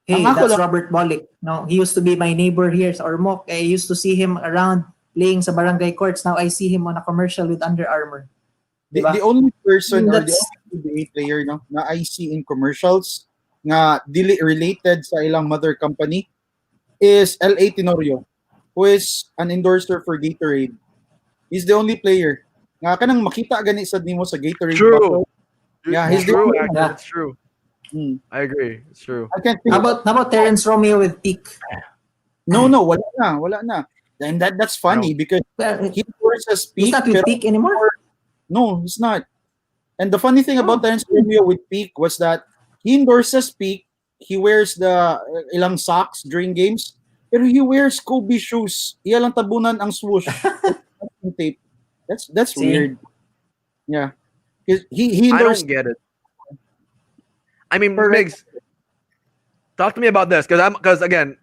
hey, Ang ako that's lang, Robert Bolick. No, he used to be my neighbor here sa Ormoc. I used to see him around playing sa barangay courts. Now I see him on a commercial with Under Armour. Diba? the only person or the That's only PBA player no, na I see in commercials nga dili related sa ilang mother company is L.A. Tenorio, who is an endorser for Gatorade. He's the only player. Nga kanang makita gani sad nimo sa Gatorade True. bottle. Yeah, he's the true. only Actually, Yeah. it's true. Hmm. I agree. It's true. I can't think. how about Terence Romeo with Peak? No, wala na. And that's funny because Well, he endorses he's Peak, not with pero Peak anymore. no, he's not. And the funny thing about Oh. Terence Romeo with Peak was that he endorses Peak. He wears the ilang socks during games, pero he wears Kobe shoes. Iya lang tabunan ang swoosh. Yung tape. That's See? weird. Yeah. He I endorsed don't get it. I mean, Correct. Migs, talk to me about this because again,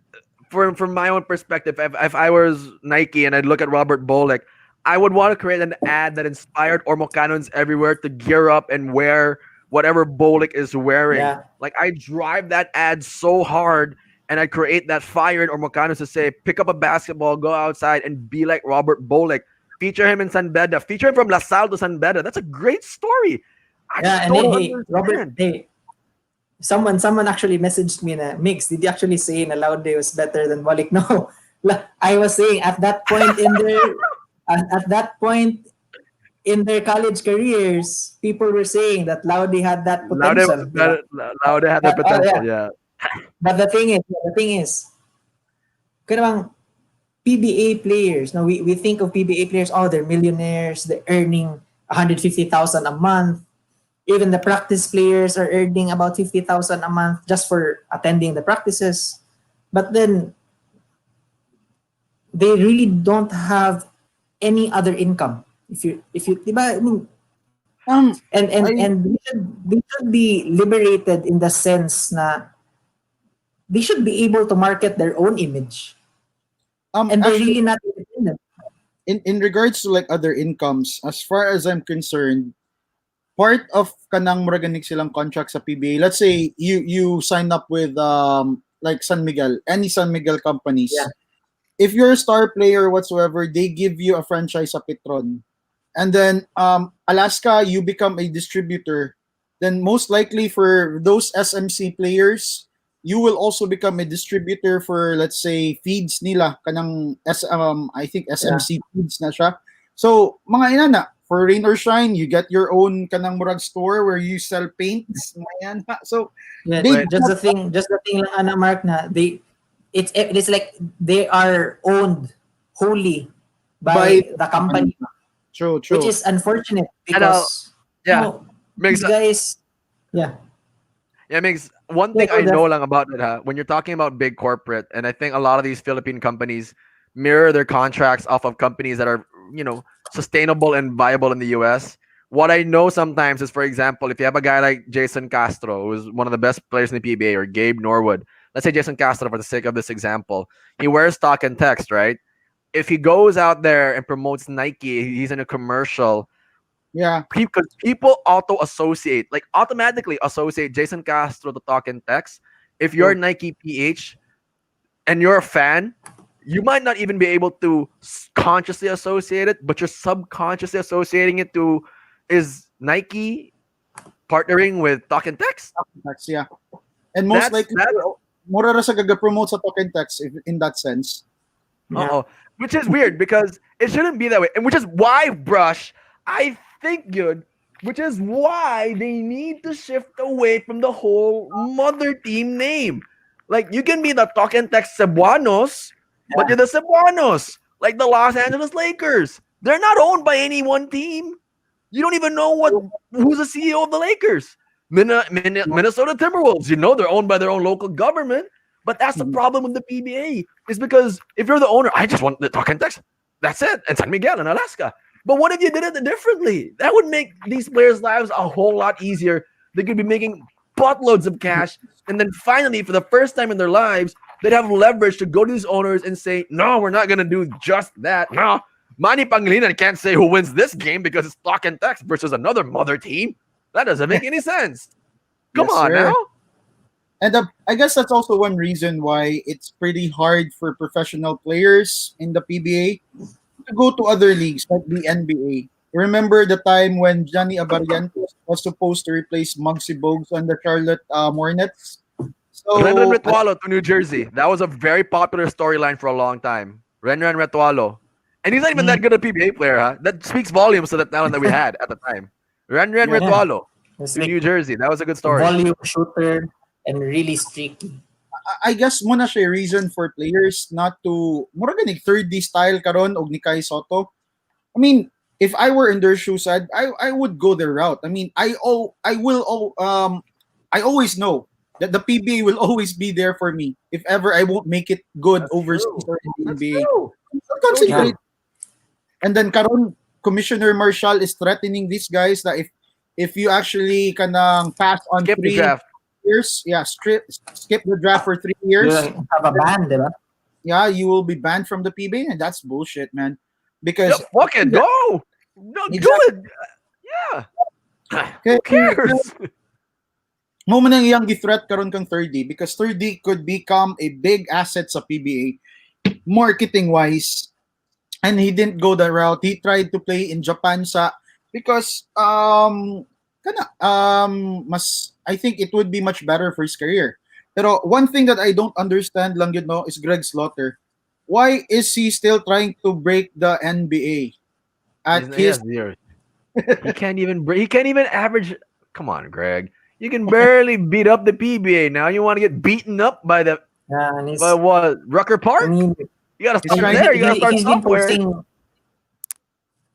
from my own perspective, if I was Nike and I'd look at Robert Bolick, I would want to create an ad that inspired Ormocanons everywhere to gear up and wear whatever Bolick is wearing. Yeah. Like I drive that ad so hard and I create that fire in Ormocanos to say, pick up a basketball, go outside and be like Robert Bolick. Feature him in San Beda. Feature him from La Salle to San Beda. That's a great story. I Yeah, just and don't hey, Robert, understand. hey, someone actually messaged me na Mix, did you actually say na Loud Day was better than Bolick? No. I was saying at that point in their college careers, people were saying that Laude had that potential. diba? Laude had the Oh, potential, yeah. But the thing is, kanang PBA players. Now we think of PBA players, oh, they're millionaires, they're earning 150,000 a month. Even the practice players are earning about 50,000 a month just for attending the practices. But then they really don't have any other income. If you diba, I mean, and they should be liberated in the sense na they should be able to market their own image. And they're actually, really not independent. in regards to like other incomes, as far as I'm concerned, part of kanang muraganik silang contract sa PBA. Let's say you sign up with like San Miguel, any San Miguel companies. Yeah. If you're a star player whatsoever, they give you a franchise sa Petron. And then Alaska, you become a distributor. Then most likely for those SMC players, you will also become a distributor for, let's say, feeds nila kanang I think SMC feeds na siya. So mga inana, for rain or shine, you get your own kanang murag store where you sell paints. Mga yan. So Yeah, they just the thing lang ana Mark na it's like they are owned wholly By by the company, true, which true. is unfortunate And because yeah, these makes guys, yeah, Yeah, makes one yeah, thing go I Jeff. know lang about it, huh? When you're talking about big corporate, and I think a lot of these Philippine companies mirror their contracts off of companies that are, sustainable and viable in the US. What I know sometimes is, for example, if you have a guy like Jason Castro, who's one of the best players in the PBA, or Gabe Norwood, let's say Jason Castro for the sake of this example, he wears stock and text, right? If he goes out there and promotes Nike, he's in a commercial, Yeah, because people auto associate, like automatically associate Jason Castro to talk in text. If you're true. Nike PH and you're a fan, you might not even be able to consciously associate it, but you're subconsciously associating it to is Nike partnering with talk and text. That's yeah. And most That's likely, that. mura ra sa gaga-promote sa token text if, in that sense. Uh Yeah. oh, which is weird because it shouldn't be that way, and which is why Brush, I think good, which is why they need to shift away from the whole mother team name. Like you can be the talk and text Cebuanos, but you're the Cebuanos, like the Los Angeles Lakers. They're not owned by any one team. You don't even know who's the CEO of the Lakers. Minnesota Timberwolves. You know they're owned by their own local government. But that's the Mhm. problem with the PBA. Is because if you're the owner, I just want the talk and text. That's it. And San Miguel in Alaska. But what if you did it differently? That would make these players' lives a whole lot easier. They could be making buttloads of cash. And then finally, for the first time in their lives, they'd have leverage to go to these owners and say, no, we're not going to do just that. No, Manny Pangilinan can't say who wins this game because it's talk and text versus another mother team. That doesn't make any sense. Come Yes, on sir. now. And I guess that's also one reason why it's pretty hard for professional players in the PBA to go to other leagues like the NBA. Remember the time when Johnny Abarrientos was supposed to replace Muggsy Bogues on the Charlotte Hornets? Renren So, Retualo to New Jersey. That was a very popular storyline for a long time. Renren Retualo. And he's not even mm, that good a PBA player, huh? That speaks volumes to the talent that we had at the time. Renren yeah, Yeah. Retualo It's to like New Jersey. That was a good story. volume shooter and really streaky. I guess mo na siya reason for players not to mura ganig third D style karon og ni Kai Soto. I mean, if I were in their shoes, I would go their route. I mean, I always know that the PBA will always be there for me if ever I won't make it good That's overseas true. or in the That's NBA. true. I'll So Yeah. true. concentrate. And then karon Commissioner Marshall is threatening these guys that if you actually kanang pass on Skip the 3 draft. years, yeah, skip the draft for 3 You years, have a band, di ba? yeah, you will be banned from the PBA, and that's bullshit, man. Yeah, Because fuck it. Go. No, do exactly, it. Yeah. kay, Who cares? mo man ang iyang gi-threat karon kang 30 because 30 could become a big asset sa PBA marketing wise, and he didn't go the route. He tried to play in Japan sa because mas I think it would be much better for his career. Pero one thing that I don't understand lang yun no is Greg Slaughter. Why is he still trying to break the NBA at He his has years. He can't even average. Come on, Greg. You can barely beat up the PBA now. You want to get beaten up by Yeah, and by what? Rucker I Park? mean, You gotta he's start trying there. You gotta start he's been somewhere. posting.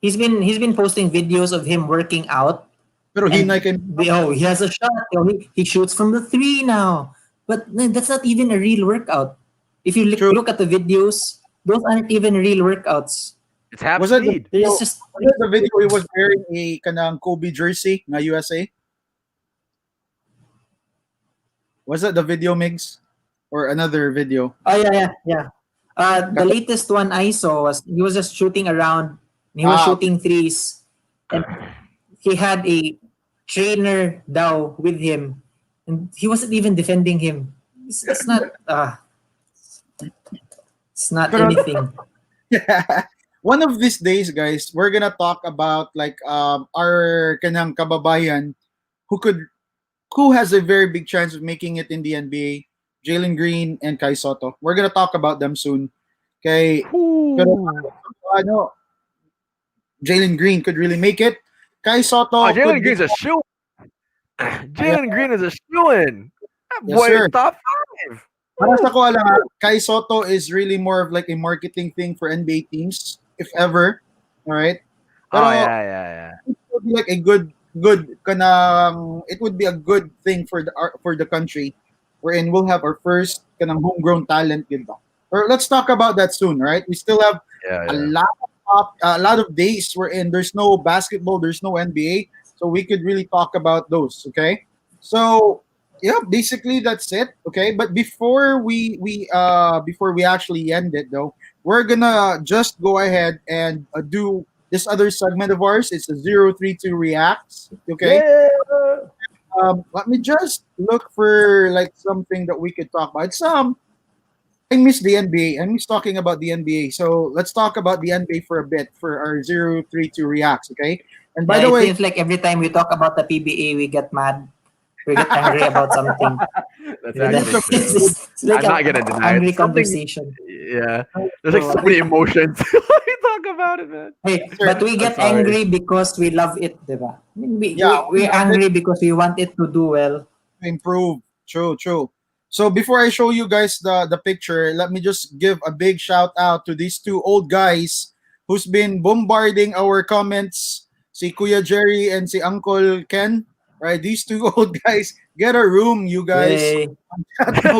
He's been posting videos of him working out, pero he and can he has a shot. He shoots from the three now, but that's not even a real workout. If you true. look at the videos, those aren't even real workouts. It's half Was that the speed. video, There's just was that the video he was wearing a kanang Kobe jersey na USA? Was that the video, Migs? Or another video? oh yeah. The latest one I saw was he was just shooting around. And he was Ah, shooting threes, and he had a trainer Dow with him, and he wasn't even defending him. It's not. It's not Pero- anything. One of these days, guys, we're gonna talk about like our kanang kababayan who has a very big chance of making it in the NBA. Jalen Green and Kai Soto. We're gonna talk about them soon. Okay, pero ano, Jalen Green could really make it. Kai Soto Jalen could be, Green's a shoe. Jalen Green is a shoe in. That yes, boy sir. is top 5. Para sa ko alam, Kai Soto is really more of like a marketing thing for NBA teams, if ever. All right. Oh Pero yeah, yeah, it would be like a good kanang it would be a good thing for the country wherein we'll have our first kanang homegrown talent yun ba. Or let's talk about that soon, right? We still have yeah, a yeah. a lot of days wherein there's no basketball, there's no NBA, so we could really talk about those, okay? So yeah, basically that's it, okay? But before we actually end it though, we're gonna just go ahead and do this other segment of ours. It's the 032 reacts, okay? Yeah. Let me just look for like something that we could talk about. I miss the NBA. I miss talking about the NBA. So let's talk about the NBA for a bit for our 032 reacts, okay? And by Yeah, the it way, seems like every time we talk about the PBA, we get mad. We get angry about something. That's here's actually the true. It's like I'm a not gonna deny it. angry Something, conversation. yeah. There's like so so many emotions when we talk about it, man. Hey, sir, but we I'm get sorry. angry because we love it, diba? I mean, yeah, we we're love it angry because we want it to do well. to improve. True, true. So before I show you guys the picture, let me just give a big shout out to these two old guys who's been bombarding our comments. Si Kuya Jerry and si Uncle Ken. Right, these two old guys. Get a room, you guys. Yay. Okay.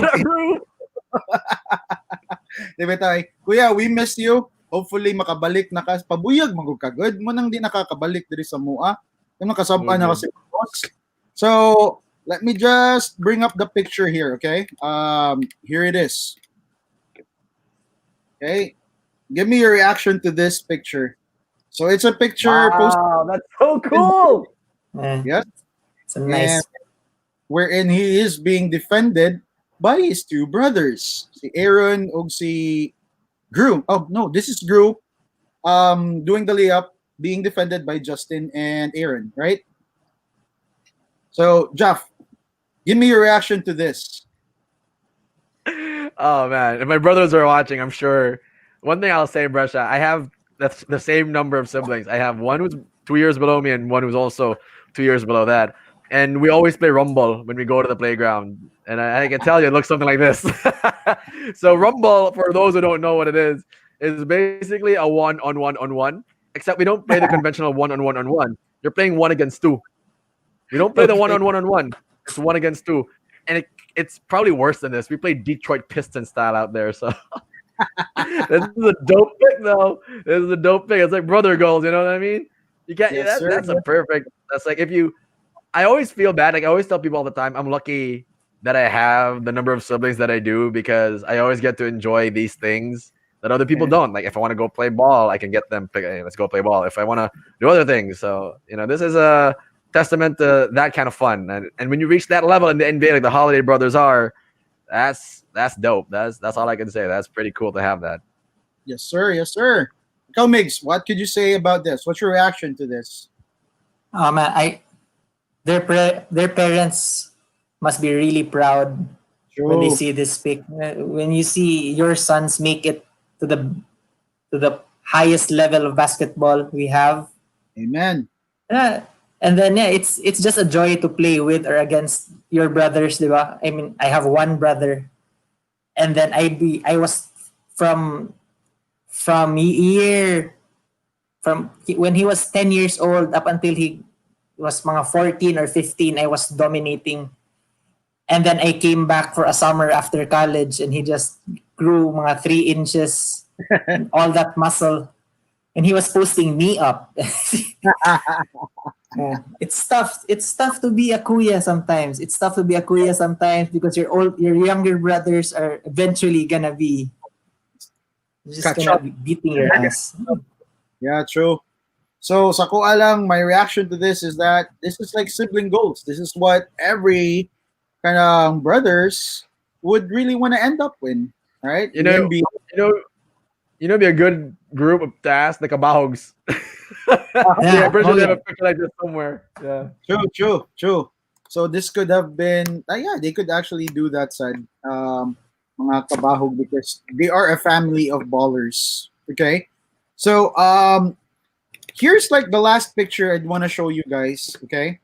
Diba tayo? Kuya, we miss you. Hopefully makabalik na ka. Pabuyag magug ka. Good mo nang di nakakabalik diri sa mua. Yung nakasabaan na kasi boss. So, let me just bring up the picture here, okay? Here it is. Okay? Give me your reaction to this picture. So, it's a picture posted, Wow, that's so cool. Eh, yes, it's a nice. and wherein he is being defended by his two brothers, si Aaron og si Drew. Oh, no, this is Drew doing the layup, being defended by Justin and Aaron, right? So, Jeff, give me your reaction to this. Oh man, if my brothers are watching, I'm sure. One thing I'll say, Brescia, I have that's the same number of siblings. I have one who's 2 years below me and one who's also 2 years below that. And we always play Rumble when we go to the playground. And I can tell you, it looks something like this. So Rumble, for those who don't know what it is basically a one-on-one-on-one. Except we don't play the conventional one-on-one-on-one. You're playing one against two. We don't play the Okay. one-on-one-on-one. It's one against two, and it's probably worse than this. We play Detroit Piston style out there, so this is a dope pick, though. This is a dope pick. It's like brother goals. You know what I mean? You can't. Yes, sir. That's a perfect. That's like if you. I always feel bad. Like I always tell people all the time, I'm lucky that I have the number of siblings that I do because I always get to enjoy these things that other people don't. Like if I want to go play ball, I can get them. Hey, let's go play ball. If I want to do other things, so this is a testament to that kind of fun. And when you reach that level in the NBA, like the Holiday brothers are, that's dope. That's all I can say. That's pretty cool to have that. Yes, sir. Yes, sir. Ikaw, Migs, what could you say about this? What's your reaction to this? Man, their parents must be really proud when they True. see this pic. When you see your sons make it to the highest level of basketball we have, Amen. and then it's just a joy to play with or against your brothers, diba? I mean, I have one brother, and then I was from year from when he was 10 years old up until he was mga 14 or 15, I was dominating. And then I came back for a summer after college and he just grew mga 3 inches and all that muscle. And he was posting me up. It's tough. It's tough to be a kuya sometimes. It's tough to be a kuya sometimes because your younger brothers are eventually gonna be just Catch gonna up. be beating your ass. Yeah, true. So, sa ko alang, my reaction to this is that this is like sibling goals. This is what every kind of brothers would really want to end up in, right? You The know, NBA. be a good group of tasks, the kabahogs. Yeah. I'm pretty sure Oh, they have yeah. a picture like this somewhere. Yeah. True. So this could have been, yeah, they could actually do that side, mga kabahog, because they are a family of ballers. Okay, so here's like the last picture I'd want to show you guys. Okay,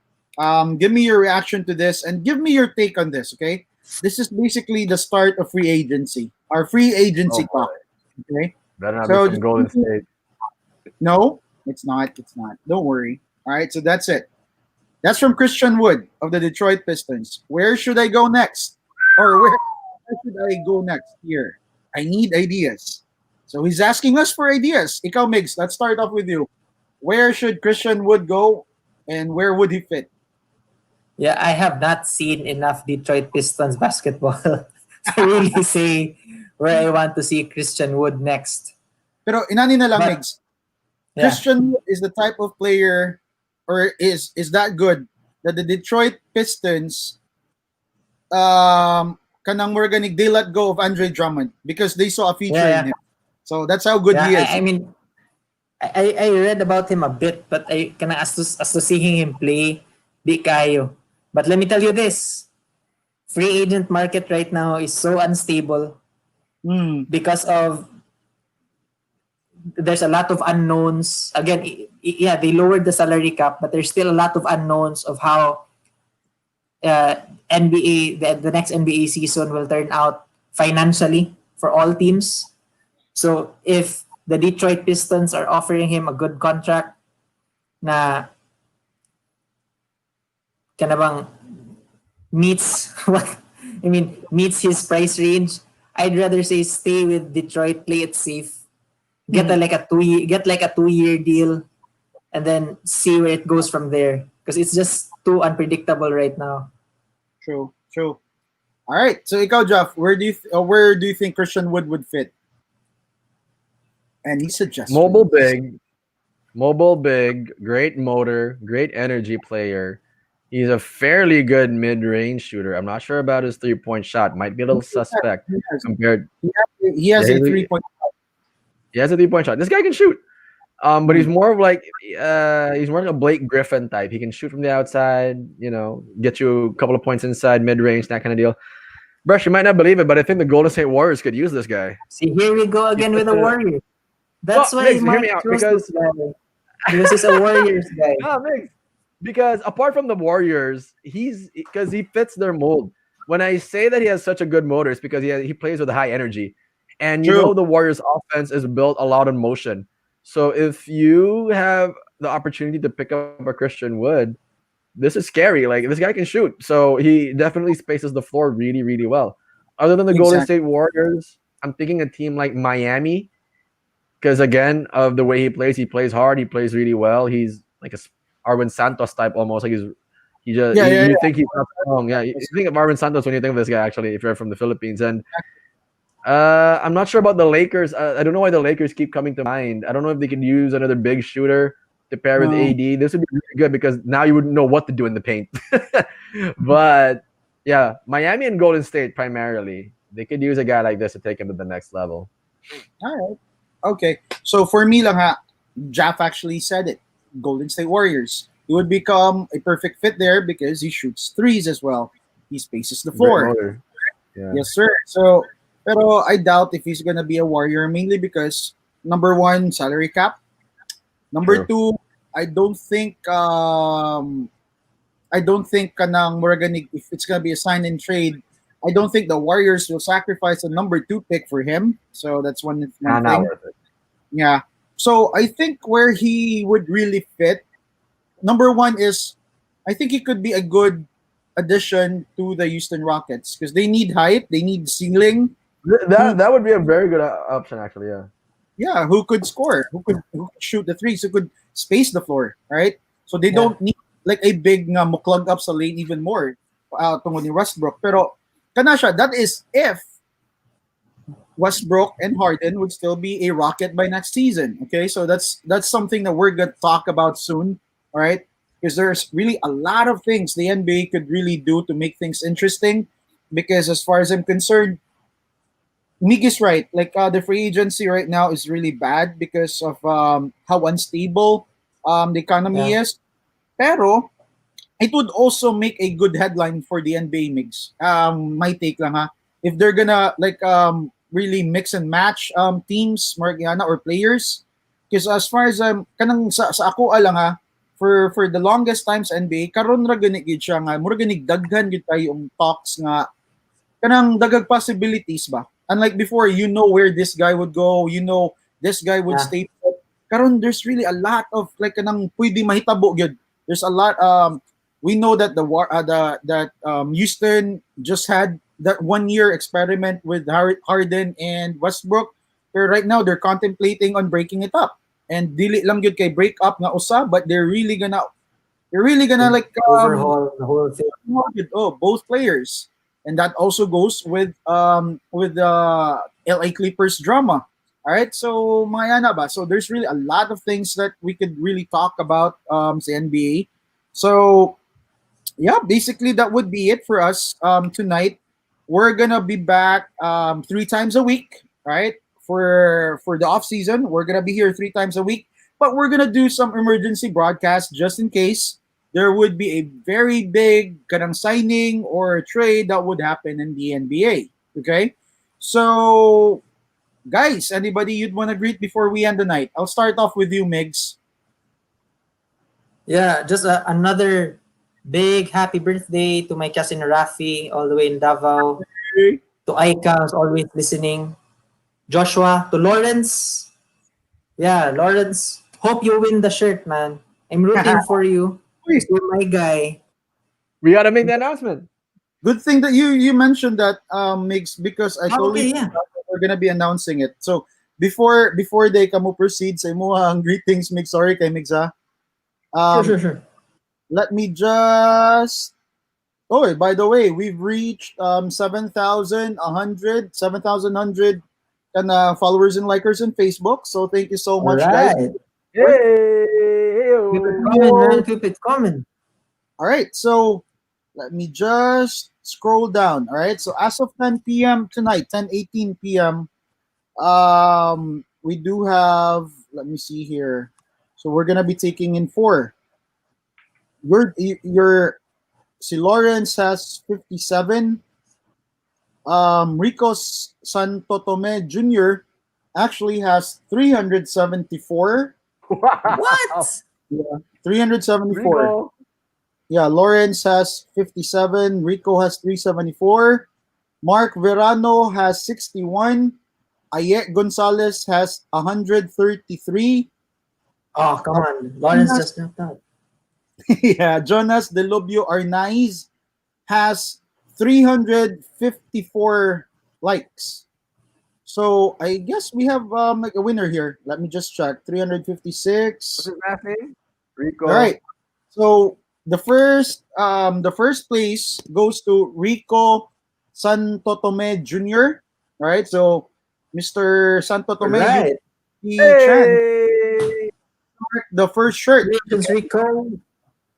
give me your reaction to this and give me your take on this. Okay, this is basically the start of free agency. Our free Oh agency boy, talk. Okay. better not be So some Golden State. no, it's not. It's not. Don't worry. All right. So that's it. That's from Christian Wood of the Detroit Pistons. Where should I go next? Or where should I go next here? I need ideas. So he's asking us for ideas. Ikaw, Migs, let's start off with you. Where should Christian Wood go and where would he fit? Yeah, I have not seen enough Detroit Pistons basketball to really say where I want to see Christian Wood next. Pero inani na lang, But Migs. yeah, Christian Wood is the type of player or is that good that the Detroit Pistons kanang Morganic they let go of Andre Drummond because they saw a future yeah, in him. So that's how good yeah. he is. I mean, I read about him a bit, but I kind of as to seeing him play, di kayo. But let me tell you this: free agent market right now is so unstable Hmm. because of there's a lot of unknowns. Again, yeah, they lowered the salary cap, but there's still a lot of unknowns of how the next NBA season will turn out financially for all teams. So if the Detroit Pistons are offering him a good contract na kana bang meets what meets his price range, I'd rather say stay with Detroit, play it safe, get a, like a 2 year deal, and then see where it goes from there because it's just too unpredictable right now. True. True. All right. So ikaw, Jeff, where do you think Christian Wood would fit? Any suggestions? Mobile big, great motor, great energy player. He's a fairly good mid-range shooter. I'm not sure about his three-point shot. Might be a little suspect He has, compared. he has Yeah, a 3 point. he has a three-point shot. This guy can shoot. But he's more of like he's more like a Blake Griffin type. He can shoot from the outside, get you a couple of points inside, mid-range, that kind of deal. Brush, you might not believe it, but I think the Golden State Warriors could use this guy. See, here we go again with the Warriors. Well, That's why Migs, hear Mark me out chose because this guy. Because he's a Warriors guy. no, Migs, because apart from the Warriors, he fits their mold. When I say that he has such a good motor, it's because he plays with high energy, and True. the Warriors' offense is built a lot on motion. So if you have the opportunity to pick up a Christian Wood, this is scary. Like this guy can shoot, so he definitely spaces the floor really, really well. Other than the Golden Exactly. State Warriors, I'm thinking a team like Miami, because again of the way he plays hard, he plays really well. He's like a Arvin Santos type almost. Like you think he's not strong. Yeah, you think of Arvin Santos when you think of this guy actually, if you're from the Philippines. And I'm not sure about the Lakers. I don't know why the Lakers keep coming to mind. I don't know if they could use another big shooter to pair with No. AD. This would be really good because now you would know what to do in the paint. But yeah, Miami and Golden State primarily. They could use a guy like this to take him to the next level. All right. Okay. So for me lang ha, Jaff actually said it. Golden State Warriors. He would become a perfect fit there because he shoots threes as well. He spaces the Great floor. motor. Yeah. Yes, sir. So, pero I doubt if he's gonna be a Warrior mainly because number one, salary cap. Number True. two, I don't think kanang Morganic if it's gonna be a sign and trade. I don't think the Warriors will sacrifice a number two pick for him. So that's one Not thing. worth it. Yeah. So I think where he would really fit, number one is I think he could be a good addition to the Houston Rockets because they need height, they need ceiling. That would be a very good option actually. Yeah. Yeah, who could score, who could shoot the threes, who could space the floor, right? So they Yeah. don't need like a big nga muklog up sa lane even more tungod ni Westbrook. Pero kana siya, that is if Westbrook and Harden would still be a Rocket by next season. Okay, so that's something that we're gonna talk about soon. All right, because there's really a lot of things the NBA could really do to make things interesting. Because as far as I'm concerned, Mig is right. Like the free agency right now is really bad because of how unstable the economy Yeah. is. Pero it would also make a good headline for the NBA mix. My take lang ha. If they're gonna like really mix and match teams, Margiana or players, because as far as kanang sa ako lang ha, for the longest times NBA karon ra gani gid siya nga mura gani daghan gid tayo yung talks nga kanang dagag possibilities ba. Unlike before, you know where this guy would go, you know this guy would Yeah. stay put. Karon there's really a lot of like kanang pwede mahitabo gyud. There's a lot we know that Houston just had that 1 year experiment with Harden and Westbrook. But right now they're contemplating on breaking it up. And dili lang gyud kay break up nga usa, but they're really gonna like Overhaul the whole thing. both players, and that also goes with the LA Clippers drama. All right, so mga yana ba? So there's really a lot of things that we could really talk about sa NBA. So yeah, basically that would be it for us tonight. We're gonna be back 3 times a week, right? For the off season, we're gonna be here 3 times a week, but we're gonna do some emergency broadcasts just in case there would be a very big kanang signing or trade that would happen in the NBA. Okay, so guys, anybody you'd want to greet before we end the night? I'll start off with you, Migs. Yeah, just another big happy birthday to my cousin Rafi, all the way in Davao. To Aika, who's always listening. Joshua, to Lawrence. Yeah, Lawrence. Hope you win the shirt, man. I'm rooting for you. You're my guy. We gotta make the announcement. Good thing that you mentioned that, Migs, because I totally Okay, yeah. forgot that we're gonna be announcing it. So before they kamo proceed sa imo ang greetings, Migs. Sorry kay Migs ha. Sure. Let me just. Oh, by the way, we've reached 7,100 kana followers and likers on Facebook. So thank you so All much, guys. right. Hey, Keep it coming, man. Keep it coming. All right, so let me just scroll down. All right, so as of 10 p.m. tonight, 10:18 p.m., we do have. Let me see here. So we're gonna be taking in four. Your si Lawrence has 57. Rico Santo Tome Jr. actually has 374. What? Yeah, 374. Rico. Yeah, Lawrence has 57. Rico has 374. Mark Verano has 61. Ayet Gonzalez has 133. Oh, come on. Lawrence just knocked out. Yeah, Jonas Delobio Arnaiz has 354 likes. So I guess we have like a winner here. Let me just check. What's 356. his last name? Rico. All right. So the first place goes to Rico Santo Tome Jr. All right. So Mr. Santo All Tome, right. you the chance Hey. the first shirt. Congratulations, Rico.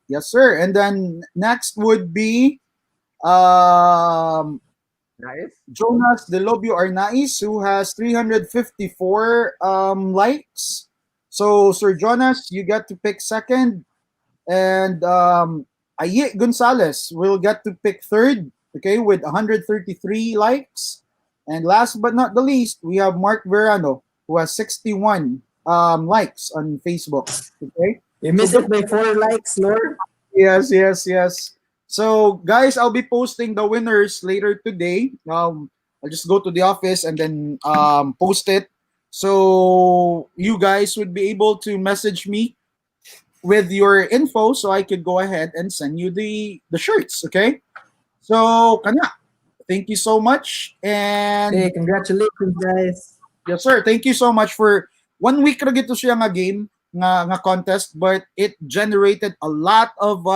Yes, sir. And then next would be um Nice. Jonas Delobio Arnaiz, who has 354 likes. So Sir Jonas, you get to pick second. And Ayet Gonzalez will get to pick third, okay, with 133 likes. And last but not the least, we have Mark Verano, who has 61 likes on Facebook. Okay. You missed it by 4 likes, Lord. Yes. So, guys, I'll be posting the winners later today. I'll just go to the office and then post it. So, you guys would be able to message me with your info so I could go ahead and send you the shirts, okay? So, kana, thank you so much. And Hey, congratulations, guys. yes, sir. Thank you so much for 1 week ra gito siya nga game nga contest, but it generated a lot of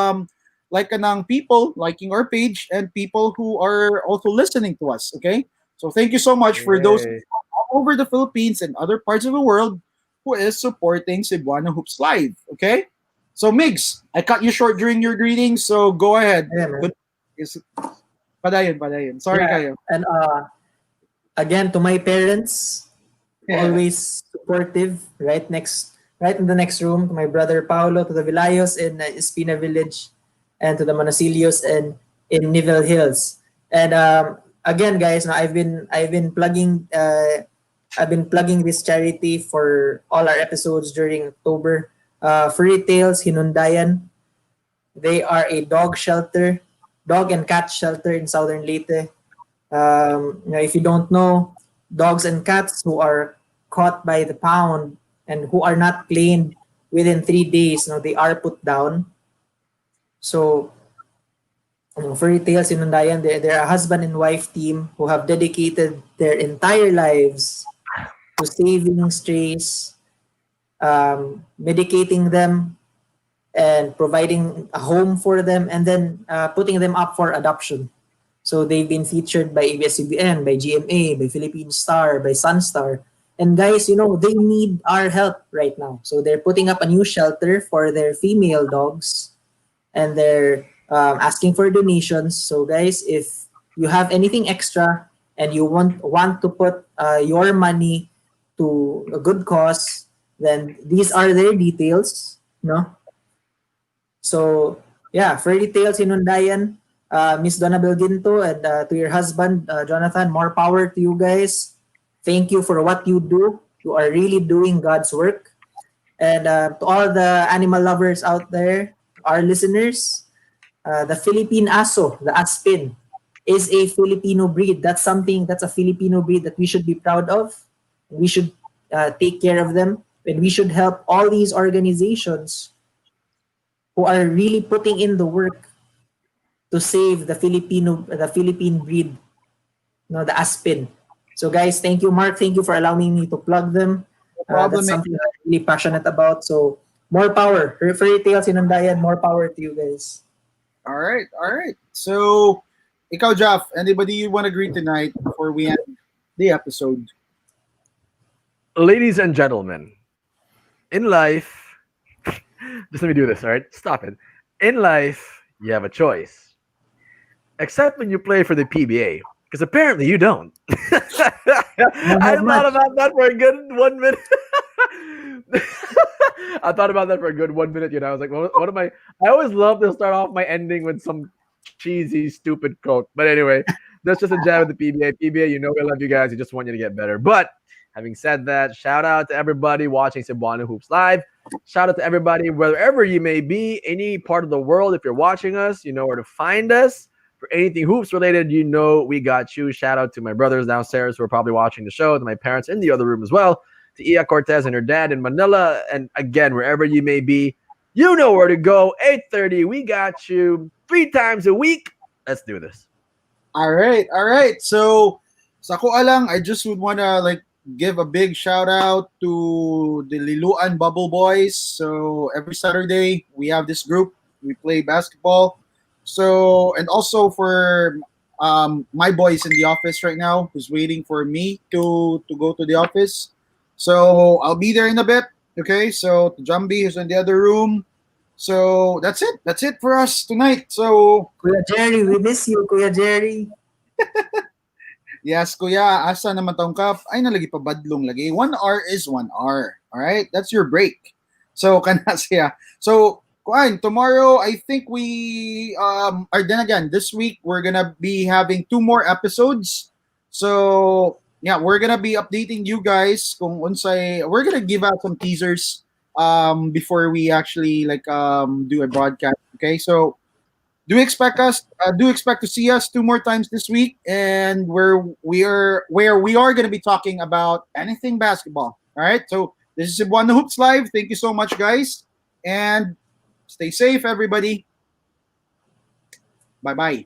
like kanang people liking our page and people who are also listening to us. Okay, so thank you so much for those Hey. all over the Philippines and other parts of the world who is supporting Cebuano Hoops Live. Okay, so Migs, I cut you short during your greetings, so go ahead. Yeah, man. Good. Is padayon. Sorry Yeah. kayo. And again, to my parents, Yeah. always supportive, right in the next room, to my brother Paolo, to the Vilayos in Espina Village, and to the Manacilios and in Nivell Hills. And again, guys, no, I've been plugging this charity for all our episodes during October. Furry Tales Hinundayan. They are a dog and cat shelter in Southern Leyte. If you don't know, dogs and cats who are caught by the pound and who are not cleaned within 3 days, they are put down. So, fairy tales in Undayan, they're a husband and wife team who have dedicated their entire lives to saving strays, medicating them, and providing a home for them, and then putting them up for adoption. So they've been featured by ABS-CBN, by GMA, by Philippine Star, by Sunstar. And guys, they need our help right now. So they're putting up a new shelter for their female dogs, and they're asking for donations. So guys, if you have anything extra and you want to put your money to a good cause, then these are their details. So yeah, fairy tales in Undayan, Miss Donna Belginto, and to your husband, Jonathan, more power to you guys. Thank you for what you do. You are really doing God's work. And to all the animal lovers out there, our listeners, the Philippine Aso, the Aspin, is a Filipino breed. That's a Filipino breed that we should be proud of. We should take care of them, and we should help all these organizations who are really putting in the work to save the Philippine breed, the Aspin. So guys, thank you, Mark. Thank you for allowing me to plug them. No problem. That's something I'm really passionate about. So more power. Fairy tales in Undayan, more power to you guys. All right, all right. So, ikaw, Jeff, anybody you want to greet tonight before we end the episode? Ladies and gentlemen, in life, just let me do this, all right? Stop it. In life, you have a choice. Except when you play for the PBA, because apparently you don't. I thought about that for a good 1 minute. I thought about that for a good 1 minute. I was like, what am I? I always love to start off my ending with some cheesy, stupid quote. But anyway, that's just a jab at the PBA. PBA, we love you guys. We just want you to get better. But having said that, shout out to everybody watching Cebuano Hoops Live. Shout out to everybody, wherever you may be, any part of the world. If you're watching us, you know where to find us. For anything hoops related, we got you. Shout out to my brothers downstairs who are probably watching the show, to my parents in the other room as well, to Ia Cortez and her dad in Manila. And again, wherever you may be, you know where to go. 8:30, we got you 3 times a week. Let's do this. All right, all right. So, sa ko alang, I just would want to give a big shout out to the Liluan Bubble Boys. So every Saturday we have this group. We play basketball. So, and also for my boys in the office right now, who's waiting for me to go to the office. So I'll be there in a bit. Okay. So to Jambi, who's in the other room. So that's it. That's it for us tonight. So Kuya Jerry, we miss you, Kuya Jerry. yes, kuya, asa naman taong kap? Ay, nalagi pa badlong lagi. 1 hour is 1 hour. All right? That's your break. So, kana siya. So, kuan, tomorrow, I think or then again, this week, we're gonna be having 2 more episodes. So, yeah, we're gonna be updating you guys kung unsay, we're gonna give out some teasers before we actually do a broadcast. Okay, so do expect to see us 2 more times this week, and where we are going to be talking about anything basketball. All right, so this is Cebuano Hoops Live. Thank you so much, guys, and stay safe, everybody. Bye bye.